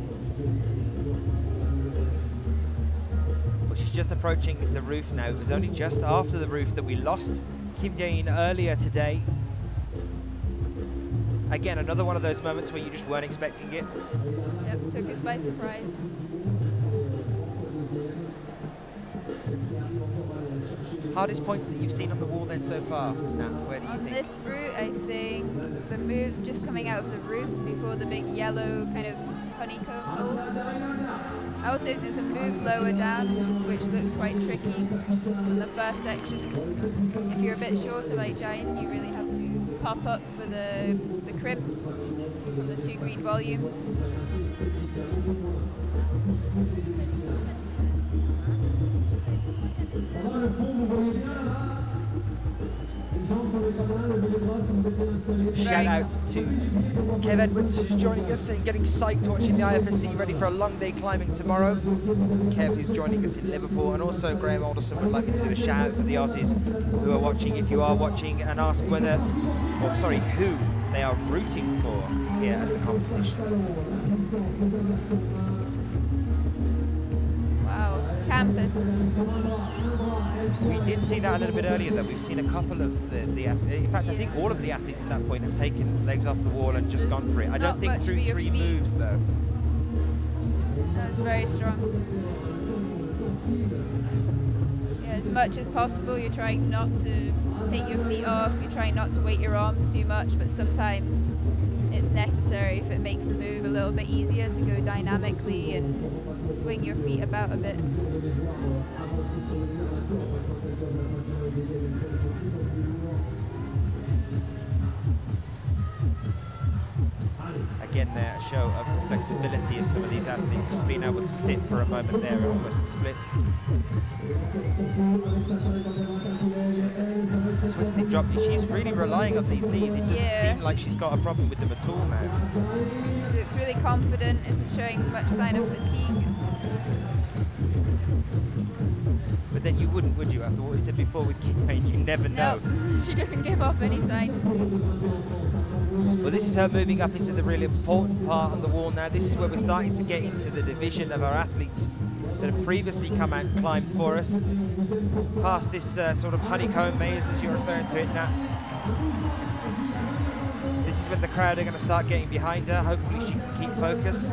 Well, she's just approaching the roof now. It was only just after the roof that we lost Kim Jain earlier today. Again, another one of those moments where you just weren't expecting it. Yep, took us by surprise. Hardest points that you've seen on the wall then so far? Now, where do you think? On this route, I think the moves just coming out of the roof before the big yellow kind of honeycomb hold. I also think there's a move lower down, which looks quite tricky in the first section. If you're a bit shorter like Jain, you really have to pop up for the crimp on the 2 green volumes. Shout out to Kev Edwards, who's joining us and getting psyched watching the IFSC, ready for a long day climbing tomorrow. Kev, who's joining us in Liverpool, and also Graham Alderson would like me to do a shout out for the Aussies who are watching, if you are watching, and ask whether, or sorry, who they are rooting for here at the competition. Wow, campus. We did see that a little bit earlier, though. We've seen a couple of the in fact, I think all of the athletes at that point have taken legs off the wall and just gone for it. I don't think through 3 moves, though. That was very strong. Yeah, as much as possible, you're trying not to take your feet off, you're trying not to weight your arms too much, but sometimes it's necessary if it makes the move a little bit easier to go dynamically and swing your feet about a bit. Again, there, a show of the flexibility of some of these athletes, just being able to sit for a moment there and almost splits. Twisting drop, she's really relying on these knees. It doesn't seem like she's got a problem with them at all now. She looks really confident, isn't showing much sign of fatigue. But then you wouldn't, would you, after what we said before with Kim Jain? You never know. No, she doesn't give off any sign. Well, this is her moving up into the really important part on the wall now. This is where we're starting to get into the division of our athletes that have previously come out and climbed for us. Past this sort of honeycomb maze, as you're referring to it now. This is when the crowd are going to start getting behind her. Hopefully she can keep focus. This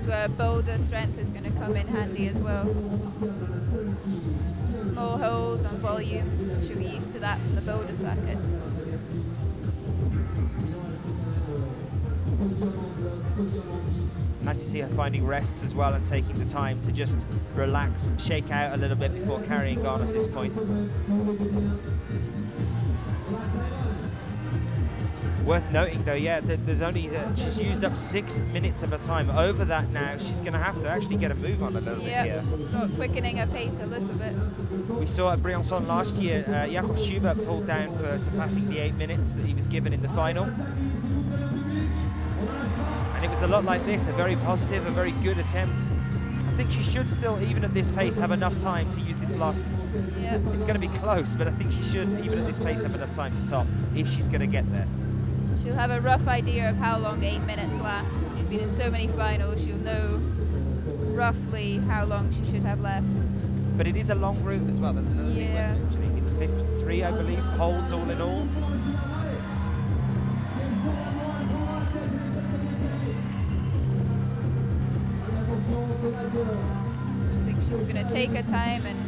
is where boulder strength is going to come in handy as well. Small holds on volume. She'll be used to that from the boulder circuit. Nice to see her finding rests as well and taking the time to just relax, shake out a little bit before carrying on at this point. Worth noting though, yeah, that there's only, she's used up 6 minutes of her time. Over that now, she's going to have to actually get a move on a little bit here. Sort of quickening her pace a little bit. We saw at Briançon last year, Jakob Schubert pulled down for surpassing the 8 minutes that he was given in the final. And it was a lot like this, a very positive, a very good attempt. I think she should still, even at this pace, have enough time to use this last. Yeah. It's going to be close, but I think she should, even at this pace, have enough time to top if she's going to get there. She'll have a rough idea of how long 8 minutes last. She's been in so many finals, she'll know roughly how long she should have left. But it is a long route as well, that's another thing. Actually, it's 53, I believe, holds all in all. I think she's going to take her time and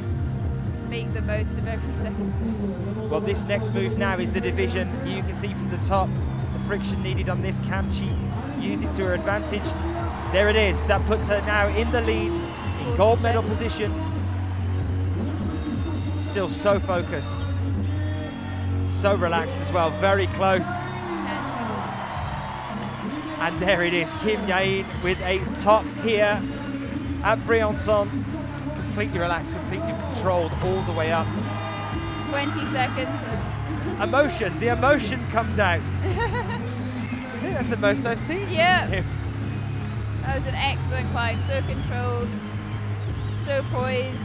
make the most of every second. Well, this next move now is the division. You can see from the top the friction needed on this. Can she use it to her advantage? There it is. That puts her now in the lead, in gold medal position. Still so focused, so relaxed as well, very close. And there it is, Kim Jain with a top here at Briançon. Completely relaxed, completely controlled all the way up. 20 seconds. Emotion, the emotion comes out. I think that's the most I've seen. Yeah. That was an excellent climb, so controlled, so poised.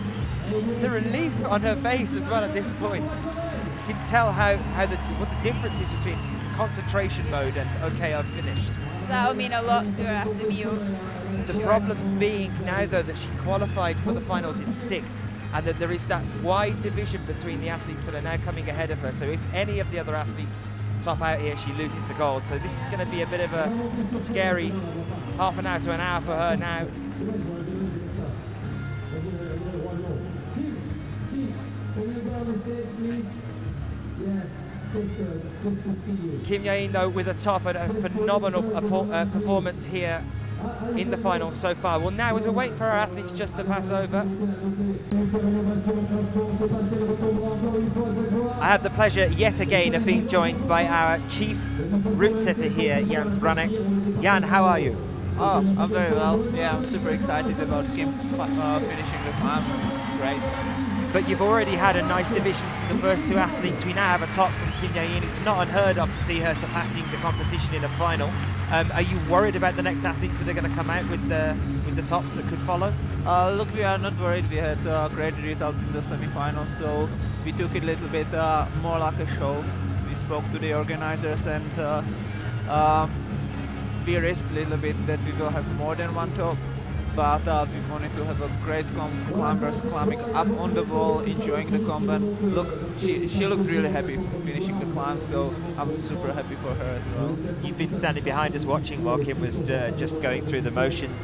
The relief on her face as well at this point. You can tell what the difference is between concentration mode and okay, I've finished. That'll mean a lot to her after Mio. The problem being now though that she qualified for the finals in 6th, and that there is that wide division between the athletes that are now coming ahead of her. So if any of the other athletes top out here, she loses the gold. So this is going to be a bit of a scary half an hour to an hour for her now. Kim Jain though with a top and a phenomenal performance here in the finals so far. Well, now as we wait for our athletes just to pass over, I have the pleasure yet again of being joined by our chief route setter here, Jain Zbranek. Jain, how are you? Oh, I'm very well. Yeah, I'm super excited about Kim finishing the climb. It's great. But you've already had a nice division for the first 2 athletes. We now have a top from Kim Jain. It's not unheard of to see her surpassing the competition in a final. Are you worried about the next athletes that are going to come out with the tops that could follow? Look, we are not worried. We had great results in the semi-final, so we took it a little bit more like a show. We spoke to the organizers and we risked a little bit that we will have more than one top. But we wanted to have a great climbers climbing up on the wall, enjoying the comb. And look, she looked really happy finishing the climb, so I'm super happy for her as well. You've been standing behind us watching while Kim was just going through the motions.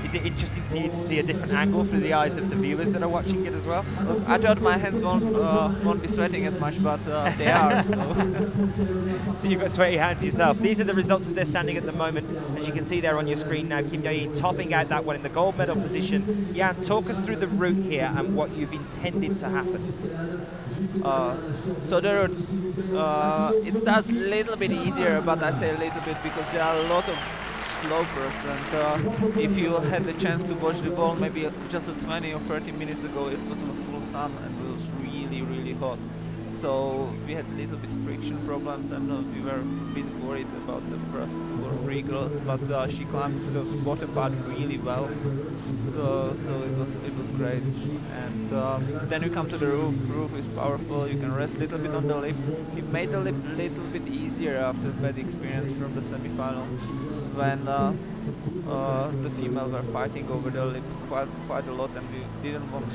Is it interesting to you to see a different angle through the eyes of the viewers that are watching it as well? Look, I thought my hands won't be sweating as much, but they are. So you've got sweaty hands yourself. These are the results as they're standing at the moment. As you can see there on your screen now, Kim Jain topping out that one in the gold medal position. Jain, talk us through the route here and what you've intended to happen. So the route, it starts a little bit easier, but I say a little bit because there are a lot of slopers, and if you had the chance to watch the ball maybe just 20 or 30 minutes ago, it was in the full sun and it was really, really hot. So we had a little bit friction problems, and we were a bit worried about the first 2 or 3 girls, but she climbed the bottom part really well, so it was great. And then we come to the roof. The roof is powerful. You can rest a little bit on the lip. It made the lip a little bit easier after a bad experience from the semi-final, when the female were fighting over the lip quite a lot, and we didn't want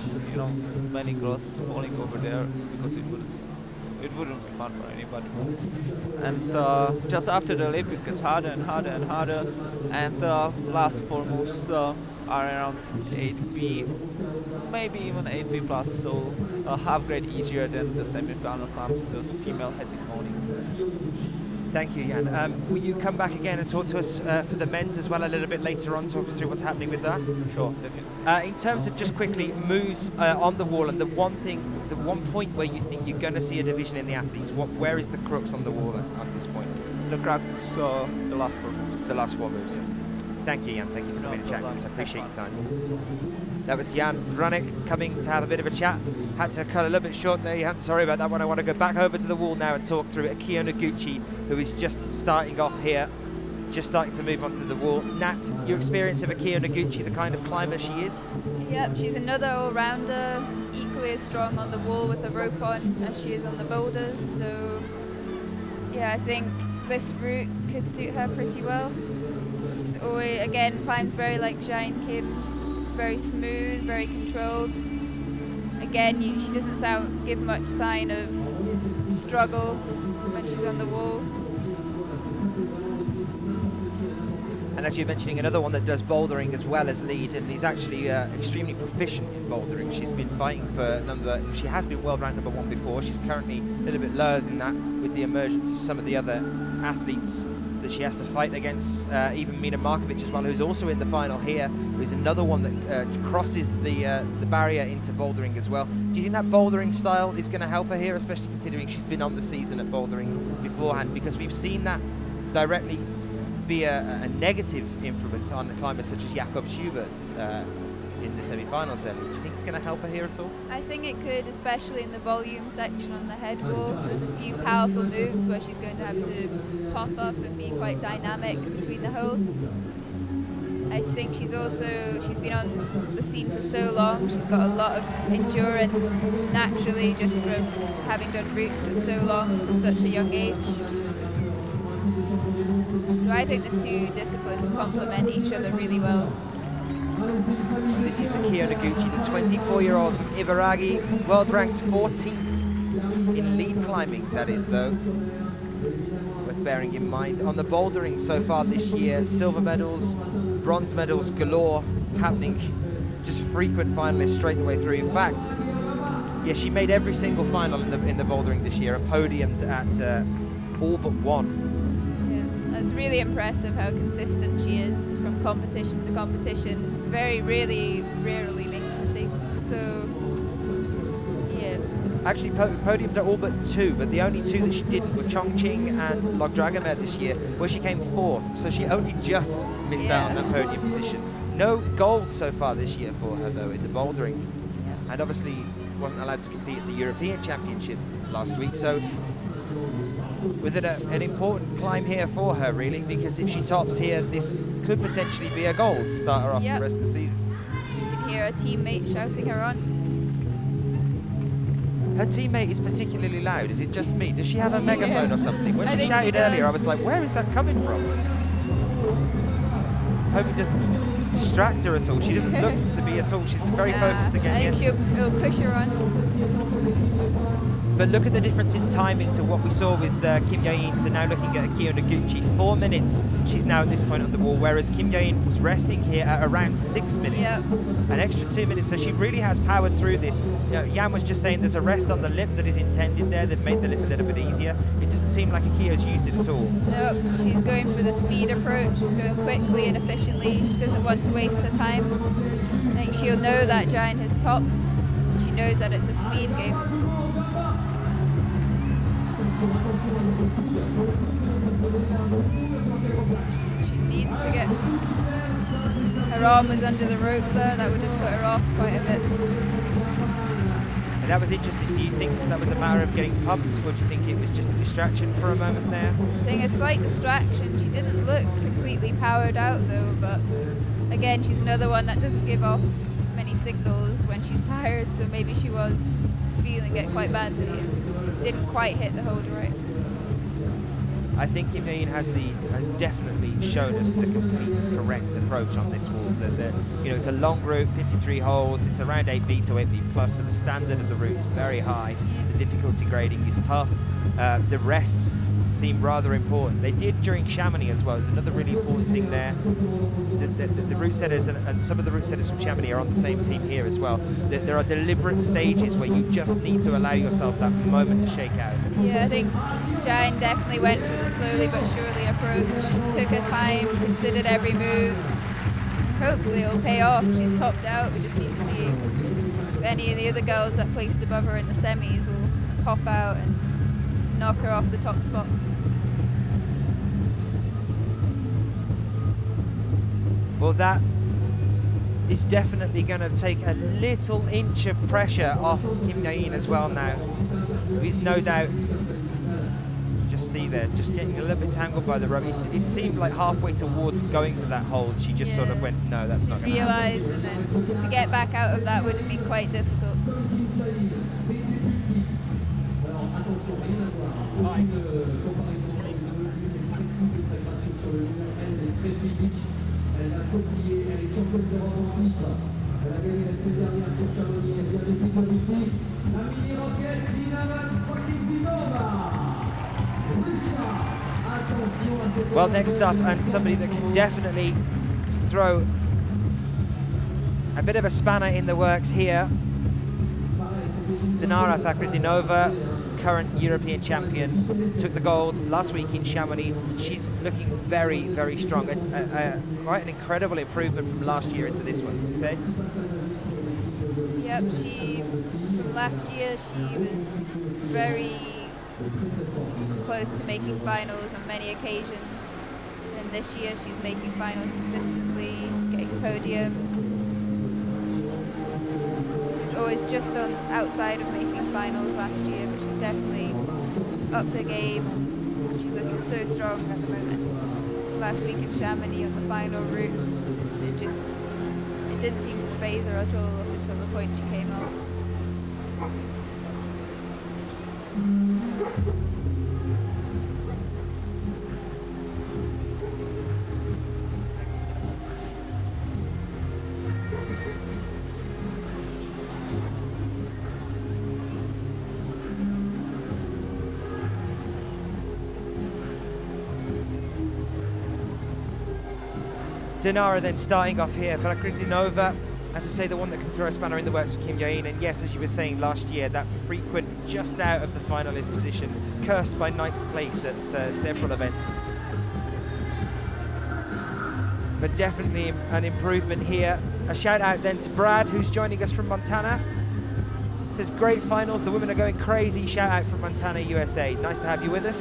many girls falling over there because it wouldn't be fun for anybody. And just after the lip it gets harder and harder and harder, and last 4 moves are around 8B, maybe even 8B plus, so half grade easier than the semi-final climbs the female had this morning. Thank you, Jain. Will you come back again and talk to us for the men's as well a little bit later on, talk us through what's happening with that? Sure, definitely. In terms of just quickly moves on the wall, and the one point where you think you're going to see a division in the athletes, where is the crux on the wall at this point? The crux is the last 4 moves. The last 4 moves. Thank you, Jain. Thank you for coming to chat with us. I appreciate your time. That was Jain Zbranek coming to have a bit of a chat. Had to cut a little bit short there, Jain. Sorry about that one. I want to go back over to the wall now and talk through Akiyo Noguchi, who is just starting off here, just starting to move onto the wall. Nat, your experience of Akiyo Noguchi, the kind of climber she is? Yep, she's another all-rounder, equally as strong on the wall with the rope on as she is on the boulders. So, yeah, I think this route could suit her pretty well. She's always, again, climbs very like Jain Kim. Very smooth, very controlled. Again, she doesn't give much sign of struggle when she's on the wall. And as you're mentioning, another one that does bouldering as well as lead, and he's actually extremely proficient in bouldering. She's been fighting for she has been world ranked #1 before. She's currently a little bit lower than that with the emergence of some of the other athletes that she has to fight against even Mina Markovic as well, who's also in the final here, who's another one that crosses the barrier into bouldering as well. Do you think that bouldering style is going to help her here, especially considering she's been on the season at bouldering beforehand? Because we've seen that directly be a negative influence on climbers such as Jakob Schubert in the semi-finals. Do you think it's going to help her here at all? I think it could, especially in the volume section on the head wall. There's a few powerful moves where she's going to have to pop up and be quite dynamic between the holds. I think she's been on the scene for so long, she's got a lot of endurance naturally just from having done roots for so long from such a young age. So I think the two disciplines complement each other really well. This is Akiyo Noguchi, the 24-year-old from Ibaragi, world ranked 14th in lead climbing, that is though. Worth bearing in mind. On the bouldering so far this year, silver medals, bronze medals galore happening, just frequent finalists straight the way through. In fact, yeah, she made every single final in the bouldering this year, a podium at all but one. It's really impressive how consistent she is from competition to competition. Very rarely makes mistakes. So, yeah. Actually, podiumed at all but two, but the only two that she didn't were Chongqing and Logdragomer this year, where she came 4th. So she only just missed out on that podium position. No gold so far this year for her, though, in the bouldering. And obviously wasn't allowed to compete at the European Championship last week. So with it an important climb here for her, really, because if she tops here, this could potentially be a goal to start her off the rest of the season. You can hear her teammate shouting her on. Her teammate is particularly loud. Is it just me? Does she have a megaphone or something? When she shouted earlier, I was like, where is that coming from? I hope it doesn't distract her at all. She doesn't look to be at all. She's very focused again. I think it'll push her on. But look at the difference in timing to what we saw with Kim Jain to now looking at Akiyo Noguchi. 4 minutes she's now at this point on the wall, whereas Kim Jain was resting here at around 6 minutes. An extra 2 minutes, so she really has powered through this. You know, Jan was just saying there's a rest on the lip that is intended there. They've made the lip a little bit easier. It doesn't seem like Akiyo's used it at all. No, she's going for the speed approach. She's going quickly and efficiently. She doesn't want to waste her time. I think she'll know that Jain has topped. She knows that it's a speed game. She needs to get... Her arm was under the rope there, that would have put her off quite a bit. And that was interesting. Do you think that was a matter of getting pumped, or do you think it was just a distraction for a moment there? I think a slight distraction. She didn't look completely powered out though, but again, she's another one that doesn't give off many signals when she's tired, so maybe she was feeling it quite badly and didn't quite hit the holder right. I think Kim Jain has definitely shown us the complete correct approach on this wall. You know, it's a long route, 53 holds, it's around 8B to 8B plus, so the standard of the route is very high. The difficulty grading is tough. The rests seem rather important. They did during Chamonix as well. It's another really important thing there. The route setters and some of the route setters from Chamonix are on the same team here as well. There are deliberate stages where you just need to allow yourself that moment to shake out. Yeah, I think Jain definitely went for the slowly but surely approach. Took her time, considered every move. Hopefully it'll pay off. She's topped out. We just need to see if any of the other girls that placed above her in the semis will top out and knock her off the top spot. Well, that is definitely going to take a little inch of pressure off Kim Jain as well now. He's no doubt, just see there, just getting a little bit tangled by the rope. It seemed like halfway towards going for that hold, she just sort of went, no, that's not going to happen. Realised, and then to get back out of that would have been quite difficult. Elle va sautiller, elle est championne d'Europe en titre. Elle a gagné la semaine dernière sur Chamonix, elle vient de l'équipe de Russie. La mini-roquette Dinara Fakhritdinova RUS. Attention à cette... Well, next up, and somebody that can definitely throw a bit of a spanner in the works here. Dinara Fakhritdinova current European champion, took the gold last week in Chamonix. She's looking very, very strong. Quite an incredible improvement from last year into this one, you say? Yep, from last year she was very close to making finals on many occasions. And this year she's making finals consistently, getting podiums. Always just on outside of making finals last year, but she's definitely upped her game. She's looking so strong at the moment. Last week in Chamonix on the final route, it didn't seem to phase her at all up until the point she came out. Dinara then starting off here. Fakhritdinova, as I say, the one that can throw a spanner in the works for Kim Jain. And yes, as you were saying last year, that frequent just out of the finalist position, cursed by 9th place at several events. But definitely an improvement here. A shout out then to Brad, who's joining us from Montana. Says great finals, the women are going crazy. Shout out from Montana, USA. Nice to have you with us.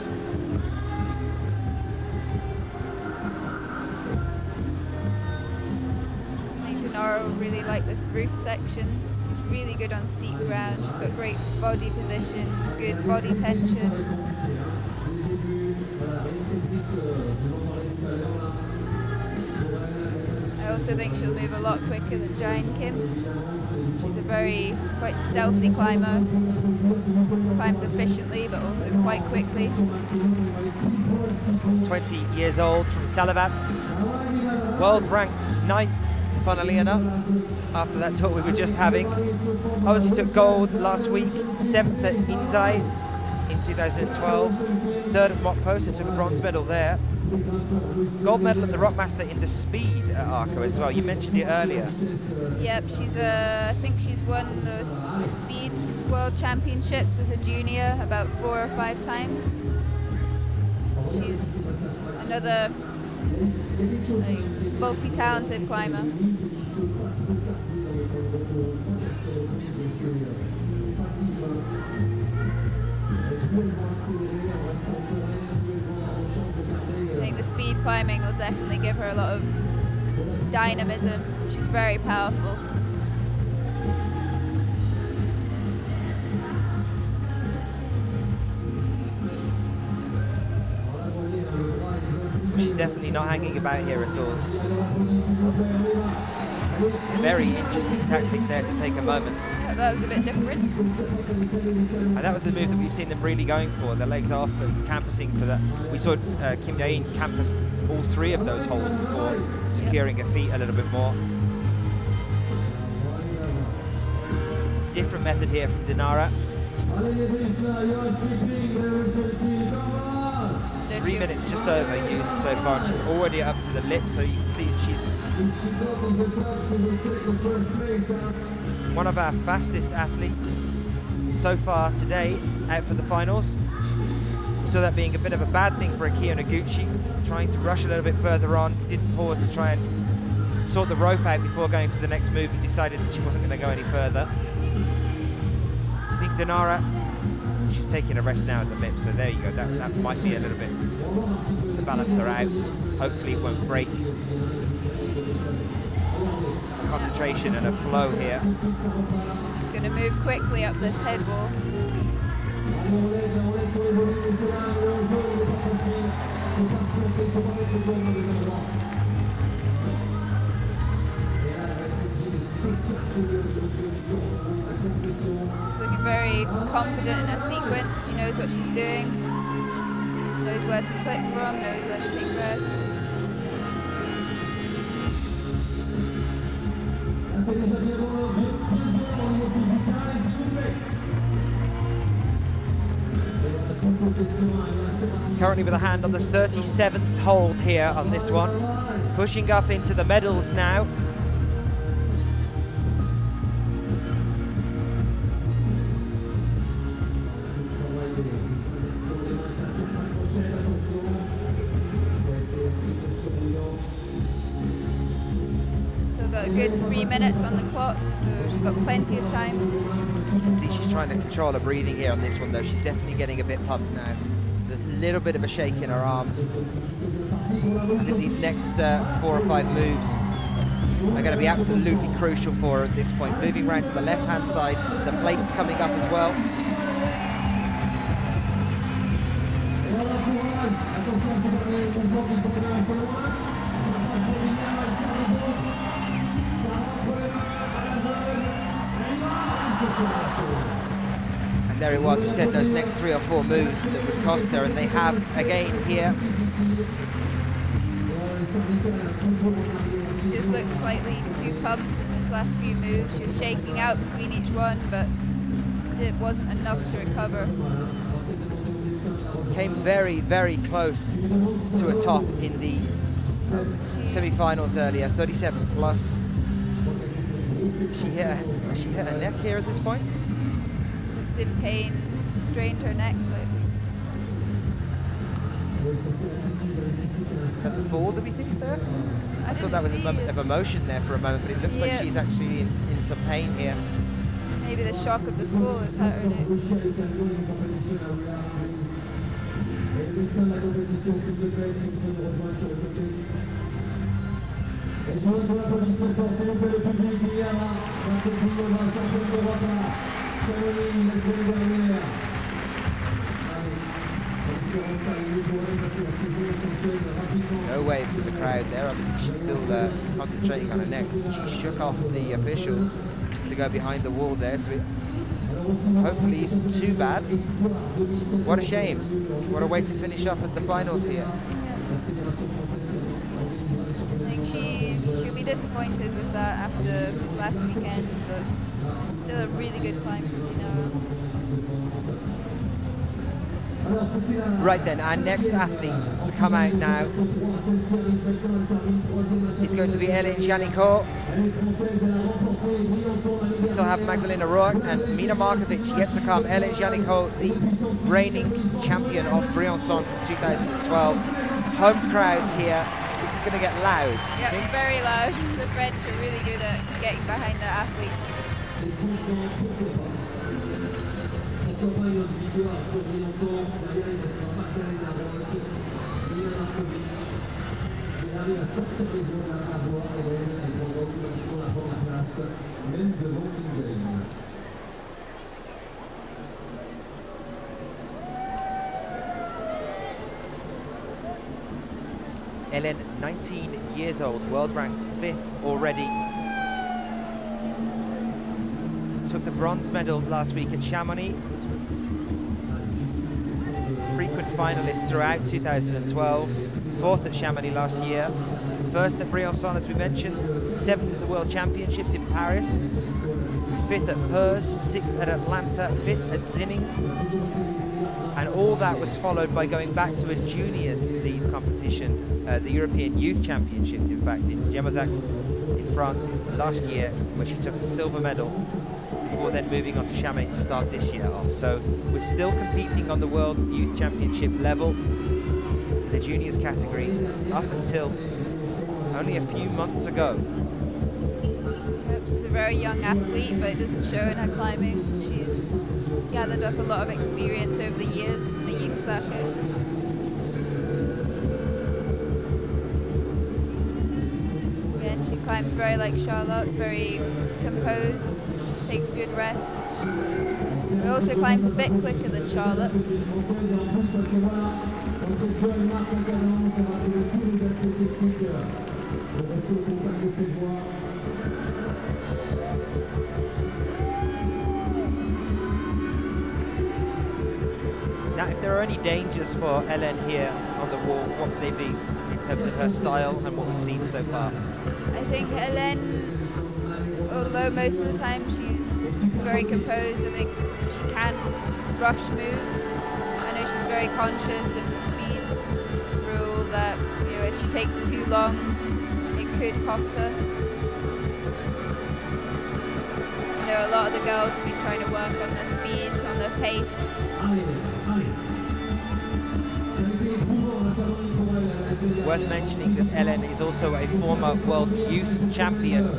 Dinara will really like this roof section. She's really good on steep ground. She's got great body position, good body tension. I also think she'll move a lot quicker than Jain Kim. She's a quite stealthy climber. Climbs efficiently, but also quite quickly. 20 years old from Salavat. World ranked 9th. Funnily enough, after that talk we were just having. Obviously took gold last week, 7th at Inzai in 2012, 3rd at Mokpo, so took a bronze medal there. Gold medal at the Rockmaster in the speed at Arco as well. You mentioned it earlier. Yep, I think she's won the speed world championships as a junior about 4 or 5 times. She's another multi-talented climber. I think the speed climbing will definitely give her a lot of dynamism. She's very powerful. She's definitely not hanging about here at all. Very interesting tactic there to take a moment. Yeah, that was a bit different. And that was the move that we've seen them really going for. The legs off and campusing for that. We saw Kim Jain campus all 3 of those holds before securing her feet a little bit more. Different method here from Dinara. 3 minutes just over used so far, and she's already up to the lip, so you can see she's one of our fastest athletes so far today out for the finals. We saw that being a bit of a bad thing for Akiyo Noguchi, trying to rush a little bit further on, didn't pause to try and sort the rope out before going for the next move and decided that she wasn't going to go any further. I think Dinara, she's taking a rest now at the lip, so there you go, that might be a little bit to balance her out. Hopefully it won't break. Concentration and a flow here. She's going to move quickly up this head wall. Looking very confident in her sequence. She knows what she's doing, knows where to click from, knows where to take breaths. Currently with a hand on the 37th hold here on this one. Pushing up into the medals now. good 3 minutes on the clock, so she's got plenty of time. You can see she's trying to control her breathing here on this one though. She's definitely getting a bit pumped now. There's a little bit of a shake in her arms. I think these next 4 or 5 moves are going to be absolutely crucial for her at this point. Moving round to the left-hand side, the plate's coming up as well. And there it was, we said those next 3 or 4 moves that would cost her, and they have again here. She just looked slightly too pumped in these last few moves. She was shaking out between each one, but it wasn't enough to recover. Came very, very close to a top in the semi-finals earlier, 37 plus. She hit her neck here at this point. It's in pain, strained her neck slightly. Is that the fall, do we think, there? I thought that was a moment of emotion there for a moment, but it looks like she's actually in some pain here. Maybe the shock of the fall has hurt her neck. No wave from the crowd there, obviously she's still concentrating on her neck. She shook off the officials to go behind the wall there, so it hopefully isn't too bad. What a shame. What a way to finish off at the finals here. I think she'll be disappointed with that after last weekend, but still a really good climb for Dinara. Right then, our next athlete to come out now is going to be Hélène Janicot. We still have Magdalena Röck and Mina Markovic yet to come. Hélène Janicot, the reigning champion of Briançon from 2012. Home crowd here. This is going to get loud. Yeah, very loud. The French are really good at getting behind their athletes. Campagne de victoire sur Briançon, derrière il restera Magdalena Röck, Mina Markovic. Si elle arrive à sortir les voies à voir, elle prendra automatiquement la première place, même devant Jain. Hélène, 19 years old, world ranked 5th already. Took the bronze medal last week at Chamonix. Frequent finalist throughout 2012, 4th at Chamonix last year, 1st at Briançon as we mentioned, 7th at the World Championships in Paris, 5th at Perth, 6th at Atlanta, 5th at Zinning, and all that was followed by going back to a juniors lead competition, the European Youth Championships in fact, in Jamozac in France last year, where she took a silver medal, before then moving on to Chamonix to start this year off. So we're still competing on the World Youth Championship level, the juniors category, up until only a few months ago. Yep, she's a very young athlete, but it doesn't show in her climbing. She's gathered up a lot of experience over the years from the youth circuit. Again, she climbs very like Charlotte, very composed. Takes good rest. She also climbs a bit quicker than Charlotte. Now, if there are any dangers for Hélène here on the wall, what would they be in terms of her style and what we've seen so far? I think Hélène, although most of the time she's very composed, I think she can rush moves. I know she's very conscious of the speed rule that, you know, if she takes too long, it could cost her. You know, a lot of the girls have been trying to work on their speed, on their pace. Worth mentioning that Hélène is also a former world youth champion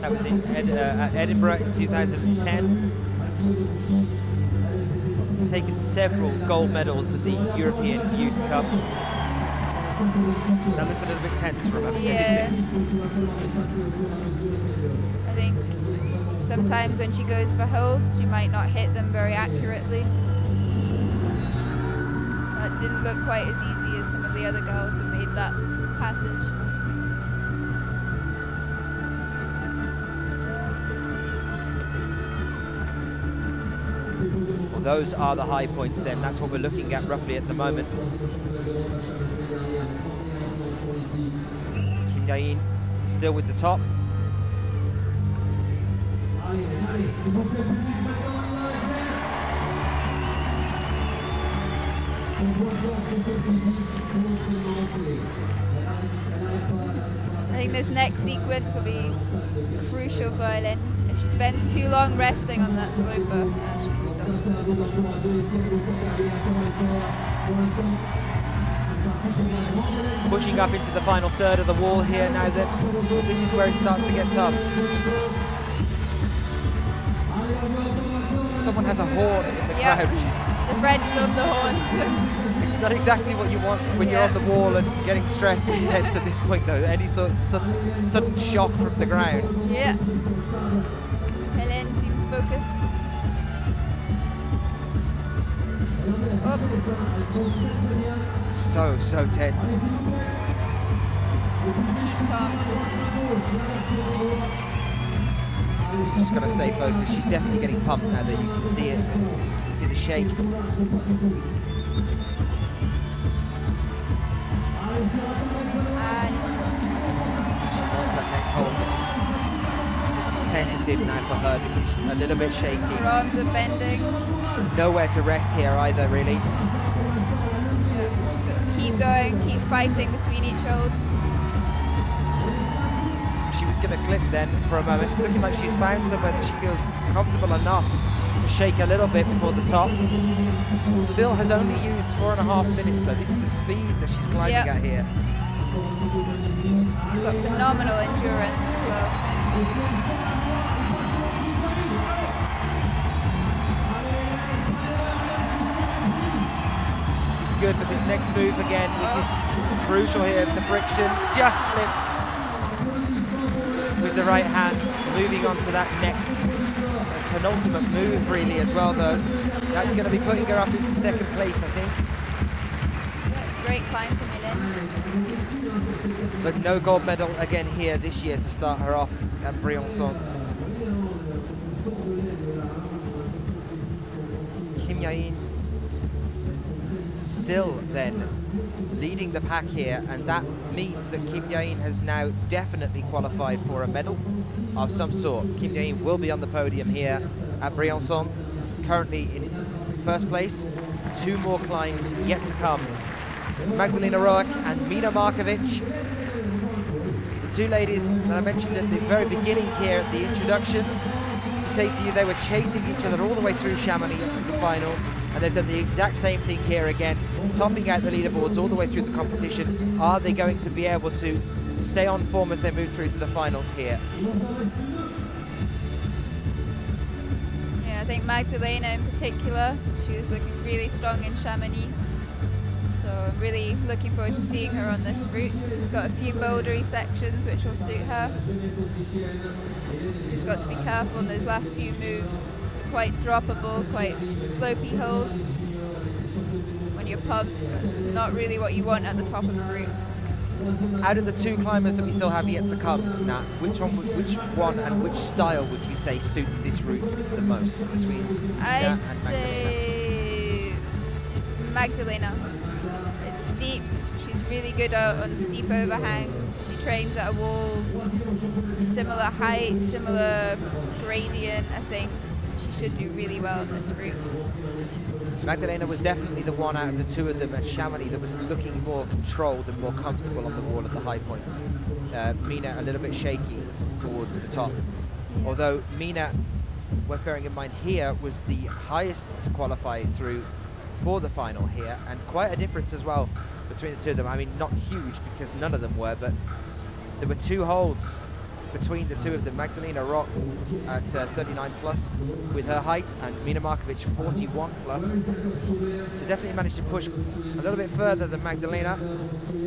That was in at Edinburgh in 2010. He's taken several gold medals at the European Youth Cups. That looks a little bit tense for him. Yeah. I think sometimes when she goes for holds, she might not hit them very accurately. That didn't look quite as easy as some of the other girls that made that passage. Well, those are the high points then. That's what we're looking at roughly at the moment. Kim Jain still with the top. I think this next sequence will be crucial for Hélène. If she spends too long resting on that sloper, Pushing up into the final third of the wall here now that this is where it starts to get tough. Someone has a horn in the crowd. The French love the horns. It's not exactly what you want when you're on the wall and getting stressed and tense at this point though. Any sort of sudden shock from the ground. Yeah. Hélène seems focused. So tense. Keep calm. She's got to stay focused. She's definitely getting pumped now that you can see it. See the shake. And She wants that next hold. This is tentative now for her. This is a little bit shaky. her arms are bending. Nowhere to rest here either, really. Keep going, keep fighting between each hold. She was going to clip then for a moment. It's looking like she's found somewhere that she feels comfortable enough to shake a little bit before the top. Still has only used 4.5 minutes though. This is the speed that she's climbing at here. She's got phenomenal endurance as well. Good, but this next move again, this is crucial here. The friction just slipped with the right hand, moving on to that next penultimate move really as well though. That's going to be putting her up into second place, I think. Great climb from Hélène. But no gold medal again here this year to start her off at Briançon. Kim Jain still then leading the pack here, and that means that Kim Jain has now definitely qualified for a medal of some sort. Kim Jain will be on the podium here at Briançon, currently in first place. 2 more climbs yet to come. Magdalena Röck and Mina Markovic, the 2 ladies that I mentioned at the very beginning here at the introduction, to say to you they were chasing each other all the way through Chamonix into the finals. And they've done the exact same thing here again, topping out the leaderboards all the way through the competition. Are they going to be able to stay on form as they move through to the finals here? Yeah, I think Magdalena in particular, she was looking really strong in Chamonix. So I'm really looking forward to seeing her on this route. It's got a few bouldery sections which will suit her. She's got to be careful in those last few moves. Quite droppable, quite slopey holds. When you're pumped, that's not really what you want at the top of the route. Out of the 2 climbers that we still have yet to come, Nat, which one and which style would you say suits this route the most between Mina and Magdalena? I'd say Magdalena. It's steep. She's really good on steep overhangs. She trains at a wall, similar height, similar gradient, I think. Should do really well on this route. Magdalena was definitely the one out of the 2 of them at Chamonix that was looking more controlled and more comfortable on the wall at the high points. Mina a little bit shaky towards the top. Although Mina, worth bearing in mind here, was the highest to qualify through for the final here, and quite a difference as well between the 2 of them. I mean, not huge because none of them were, but there were 2 holds between the two of them. Magdalena Röck at 39 plus with her height, and Mina Markovic 41 plus. So definitely managed to push a little bit further than Magdalena.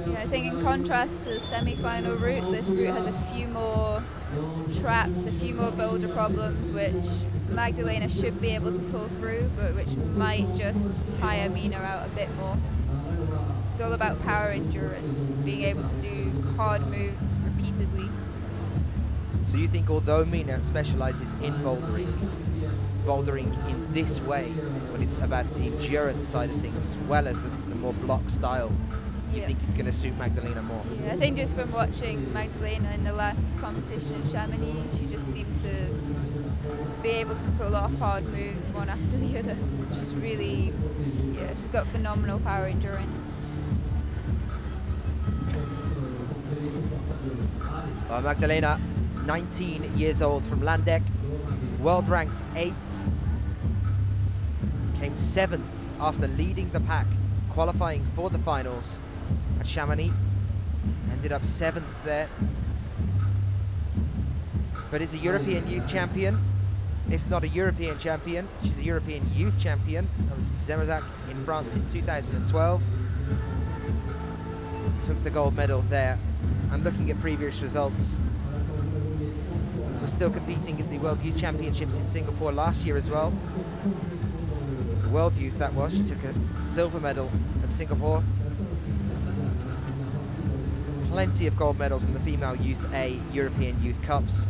Yeah, I think in contrast to the semi-final route, this route has a few more traps, a few more boulder problems, which Magdalena should be able to pull through, but which might just tire Mina out a bit more. It's all about power endurance, being able to do hard moves repeatedly. So you think although Mina specialises in bouldering in this way, when it's about the endurance side of things as well as the more block style, you think it's going to suit Magdalena more? Yeah, I think just from watching Magdalena in the last competition in Chamonix, she just seemed to be able to pull off hard moves one after the other. She's really, she's got phenomenal power endurance. Magdalena, 19 years old, from Landeck, world ranked 8th, came 7th after leading the pack, qualifying for the finals at Chamonix, ended up 7th there, but is a European youth champion, if not a European champion. She's a European youth champion. That was Zemazak in France in 2012, took the gold medal there. And looking at previous results, was still competing at the World Youth Championships in Singapore last year as well. The World Youth, that was. She took a silver medal at Singapore. Plenty of gold medals in the Female Youth A European Youth Cups.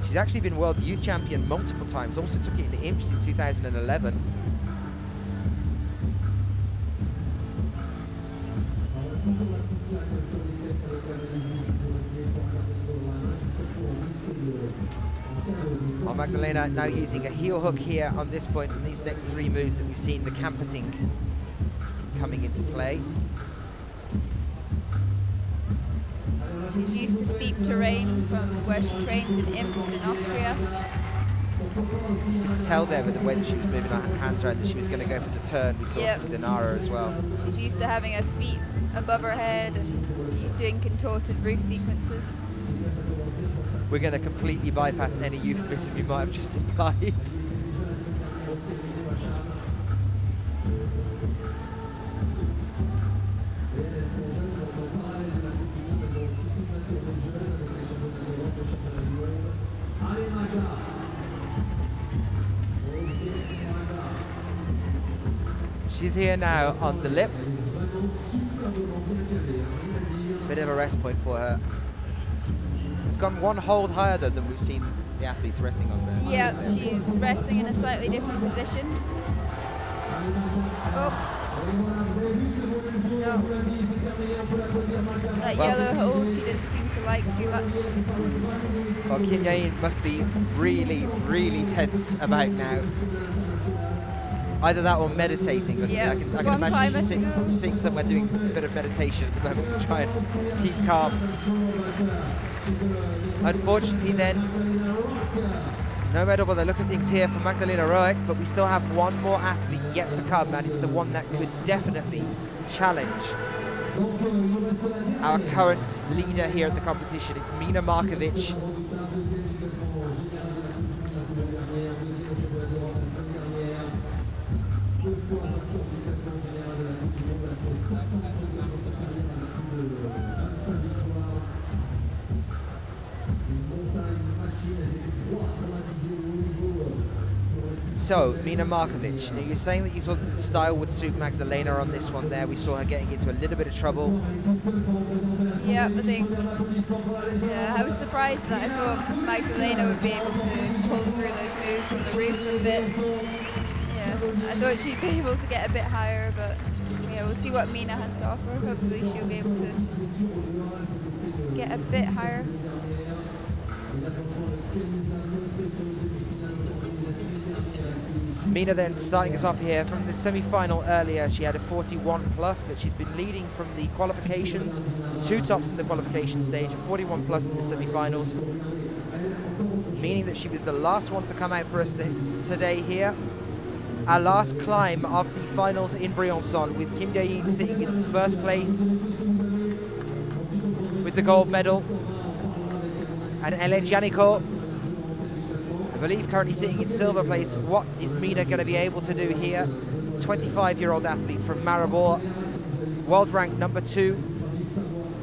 She's actually been World Youth Champion multiple times, also took it in Imst in 2011. Magdalena now using a heel hook here on this point, and these next 3 moves that we've seen, the campusing coming into play. She's used to steep terrain from where she trains in Imst in Austria. You could tell there with the way that she was moving her hands around that she was going to go for the turn. We saw from Dinara as well. She's used to having her feet above her head and doing contorted roof sequences. We're going to completely bypass any euphemism you might have just implied. She's here now on the lip. Bit of a rest point for her. It's gone one hold higher than we've seen the athletes resting on there. Yeah, she's resting in a slightly different position. Oh. No. That yellow hold she didn't seem to like too much. Well, Kim Jain must be really, really tense about now. Either that or meditating. Yeah. I can imagine she's sitting somewhere doing a bit of meditation at the moment to try and keep calm. Unfortunately then, no matter what they look at things here for Magdalena Röck, but we still have one more athlete yet to come, and it's the one that could definitely challenge our current leader here at the competition. It's Mina Markovic. So, Mina Markovic, now you're saying that you thought that the style would suit Magdalena on this one there. We saw her getting into a little bit of trouble. Yeah, I think, I was surprised that I thought Magdalena would be able to pull through those moves on the roof a bit. Yeah, I thought she'd be able to get a bit higher, but yeah, we'll see what Mina has to offer. Hopefully she'll be able to get a bit higher. Mina then starting us off here from the semi-final earlier. She had a 41 plus, but she's been leading from the qualifications, 2 tops in the qualification stage, a 41 plus in the semi-finals, meaning that she was the last one to come out for us today here. Our last climb of the finals in Briançon, with Kim Jain sitting in first place. with the gold medal. And Hélène Janicot, I believe, currently sitting in silver place. What is Mina going to be able to do here? 25-year-old athlete from Maribor, world ranked number 2.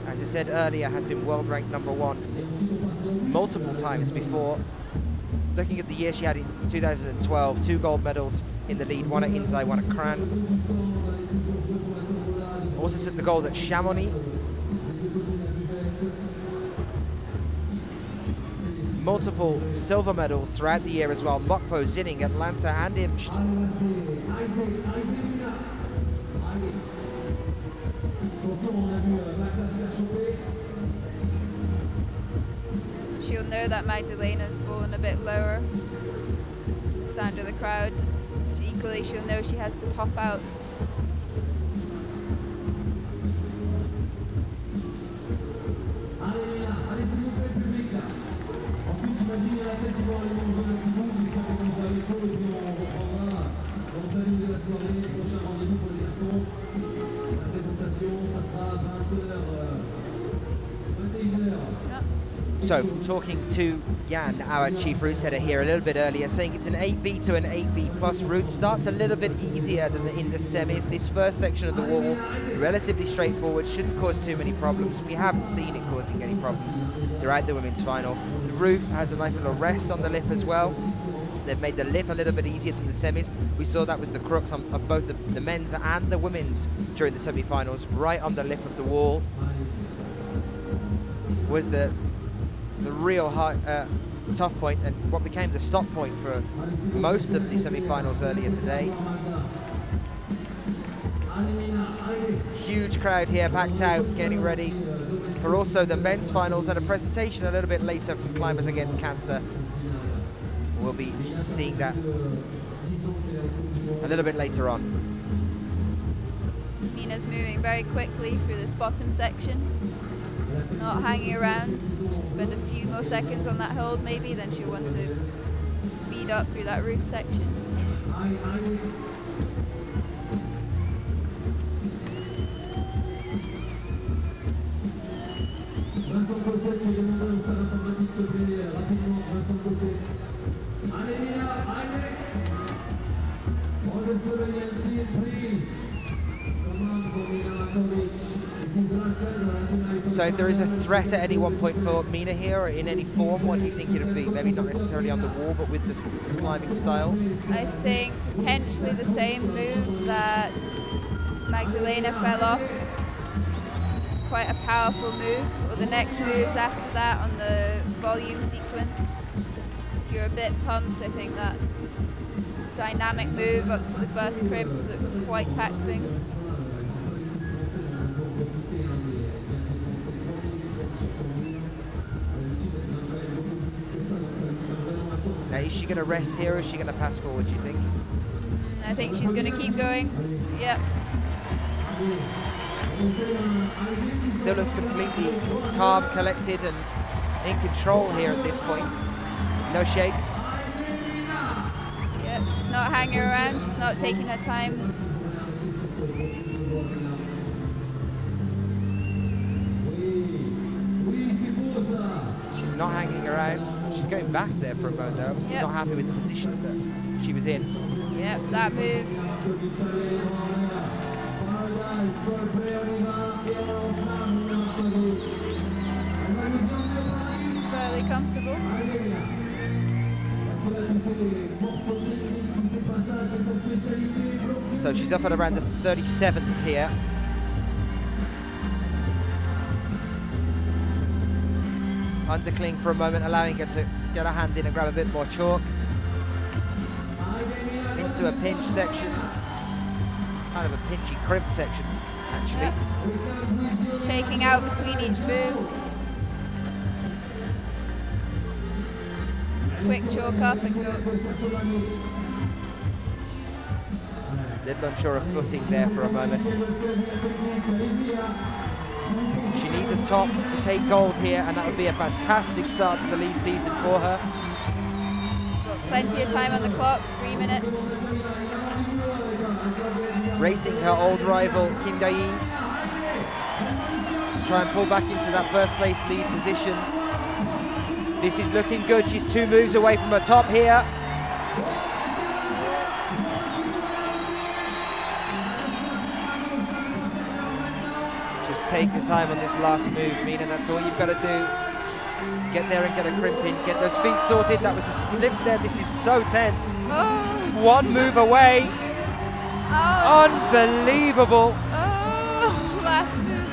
As I said earlier, has been world ranked number 1 multiple times before. Looking at the year she had in 2012, 2 gold medals in the lead, 1 at Inzai, 1 at Cran. Also took the gold at Chamonix. Multiple silver medals throughout the year as well. Mokpo, Zinning, Atlanta and Imst. She'll know that Magdalena's fallen a bit lower. The sound of the crowd. Equally, she'll know she has to top out. So, talking to Jan, our chief route setter here a little bit earlier, saying it's an 8B to an 8B plus route. Starts a little bit easier than in the semis. This first section of the wall, relatively straightforward, shouldn't cause too many problems. We haven't seen it causing any problems throughout the women's final. The roof has a nice little rest on the lip as well. They've made the lip a little bit easier than the semis. We saw that was the crux of both the men's and the women's during the semi-finals. Right on the lip of the wall was the real high, tough point and what became the stop point for most of the semi-finals earlier today. Huge crowd here, packed out, getting ready for also the men's finals and a presentation a little bit later from Climbers Against Cancer. We'll be seeing that a little bit later on. Mina's moving very quickly through this bottom section, not hanging around. Spend a few more seconds on that hold maybe, then she'll want to speed up through that roof section. So if there is a threat at any one point for Mina here, or in any form, what do you think it would be? Maybe not necessarily on the wall, but with the climbing style? I think potentially the same move that Magdalena fell off. Quite a powerful move, or the next moves after that on the volume sequence. If you're a bit pumped, I think that dynamic move up to the first crimps looks quite taxing. Now, is she going to rest here, or is she going to pass forward, do you think? I think she's going to keep going. Yep. Still looks completely calm, collected, and in control here at this point. No shakes. Yep, she's not hanging around, she's not taking her time. She's not hanging around. She's going back there for a moment though. Obviously not happy with the position that she was in. Yep, that move. Fairly comfortable. So she's up at around the 37th here. Undercling for a moment, allowing her to get her hand in and grab a bit more chalk. Into a pinch section. Kind of a pinchy crimp section, actually. Yep. Shaking out between each move. Quick chalk up and go. Little unsure of footing there for a moment. She needs a top to take gold here, and that would be a fantastic start to the lead season for her. Got plenty of time on the clock, 3 minutes. Racing her old rival, Kim Dae-in. try and pull back into that first place lead position. This is looking good. She's 2 moves away from her top here. Just take the time on this last move, Mina. That's all you've got to do. Get there and get a crimp in. Get those feet sorted. That was a slip there. This is so tense. Oh. 1 move away. Oh. Unbelievable. Oh, last move.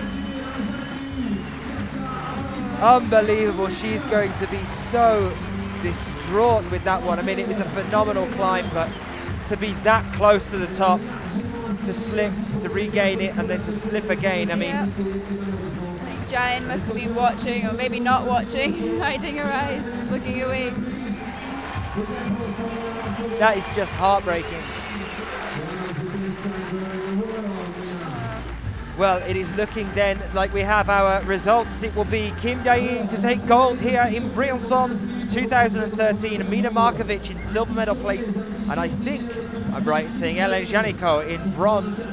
Unbelievable. She's going to be so distraught with that one. I mean, it was a phenomenal climb, but to be that close to the top, to slip, to regain it, and then to slip again, I mean... Yeah. I think Jain must be watching, or maybe not watching, hiding her eyes, looking away. That is just heartbreaking. Well, it is looking then like we have our results. It will be Kim Jain to take gold here in Briançon 2013, and Mina Markovic in silver medal place. And I think I'm right in saying Hélène Janicot in bronze,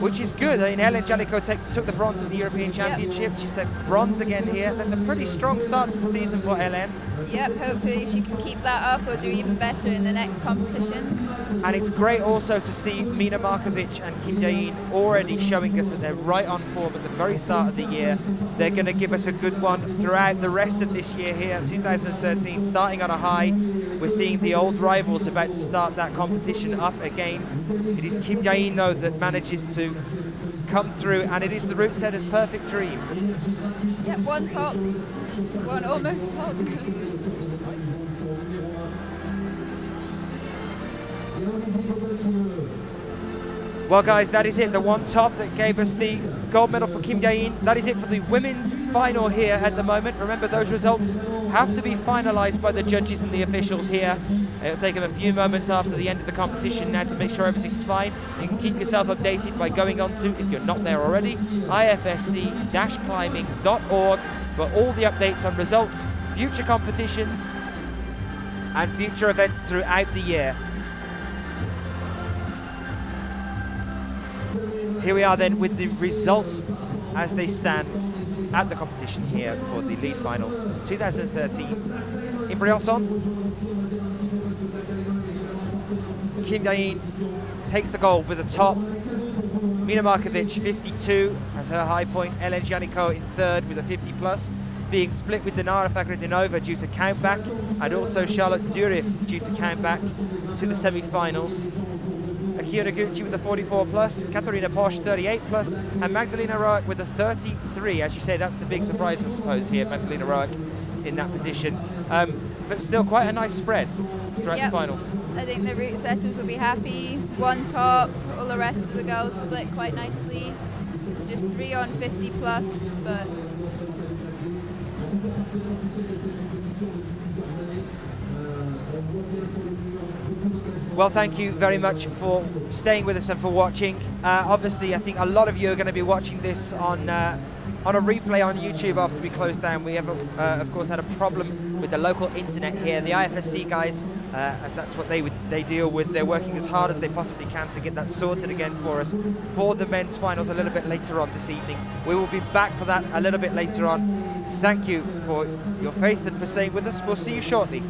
which is good. I mean, Hélène Janicot took the bronze at the European Championships. She took bronze again here. That's a pretty strong start to the season for Hélène. Yep, hopefully she can keep that up or do even better in the next competition. And it's great also to see Mina Markovic and Kim Jain already showing us that they're right on form at the very start of the year. They're going to give us a good one throughout the rest of this year here, 2013, starting on a high. We're seeing the old rivals about to start that competition up again. It is Kim Jain, though, that manages to come through, and it is the route setter's perfect dream. Yep, 1 top, 1 almost top. Well, guys, that is it. The 1 top that gave us the gold medal for Kim Jain. That is it for the women's final here at the moment. Remember, those results have to be finalised by the judges and the officials here. It'll take them a few moments after the end of the competition now to make sure everything's fine. You can keep yourself updated by going on to, if you're not there already, ifsc-climbing.org for all the updates on results, future competitions, and future events throughout the year. Here we are then with the results as they stand at the competition here for the lead final 2013 in Briançon. Kim Jain takes the gold with a top. Mina Markovic 52 as her high point. Hélène Janicot in 3rd with a 50 plus, being split with Dinara Fakhritdinova due to countback, and also Charlotte Durif due to countback to the semi-finals. Akiyo Noguchi with a 44 plus, Katharina Posch 38 plus, and Magdalena Röck with a 33. As you say, that's the big surprise, I suppose, here, Magdalena Röck in that position. But still quite a nice spread throughout the finals. I think the route setters will be happy. 1 top, all the rest of the girls split quite nicely. It's just 3 on 50 plus, but... Well, thank you very much for staying with us and for watching. Obviously, I think a lot of you are going to be watching this on a replay on YouTube after we close down. We have, of course, had a problem with the local internet here. The IFSC guys, as that's what they deal with, they're working as hard as they possibly can to get that sorted again for us for the men's finals a little bit later on this evening. We will be back for that a little bit later on. Thank you for your faith and for staying with us. We'll see you shortly.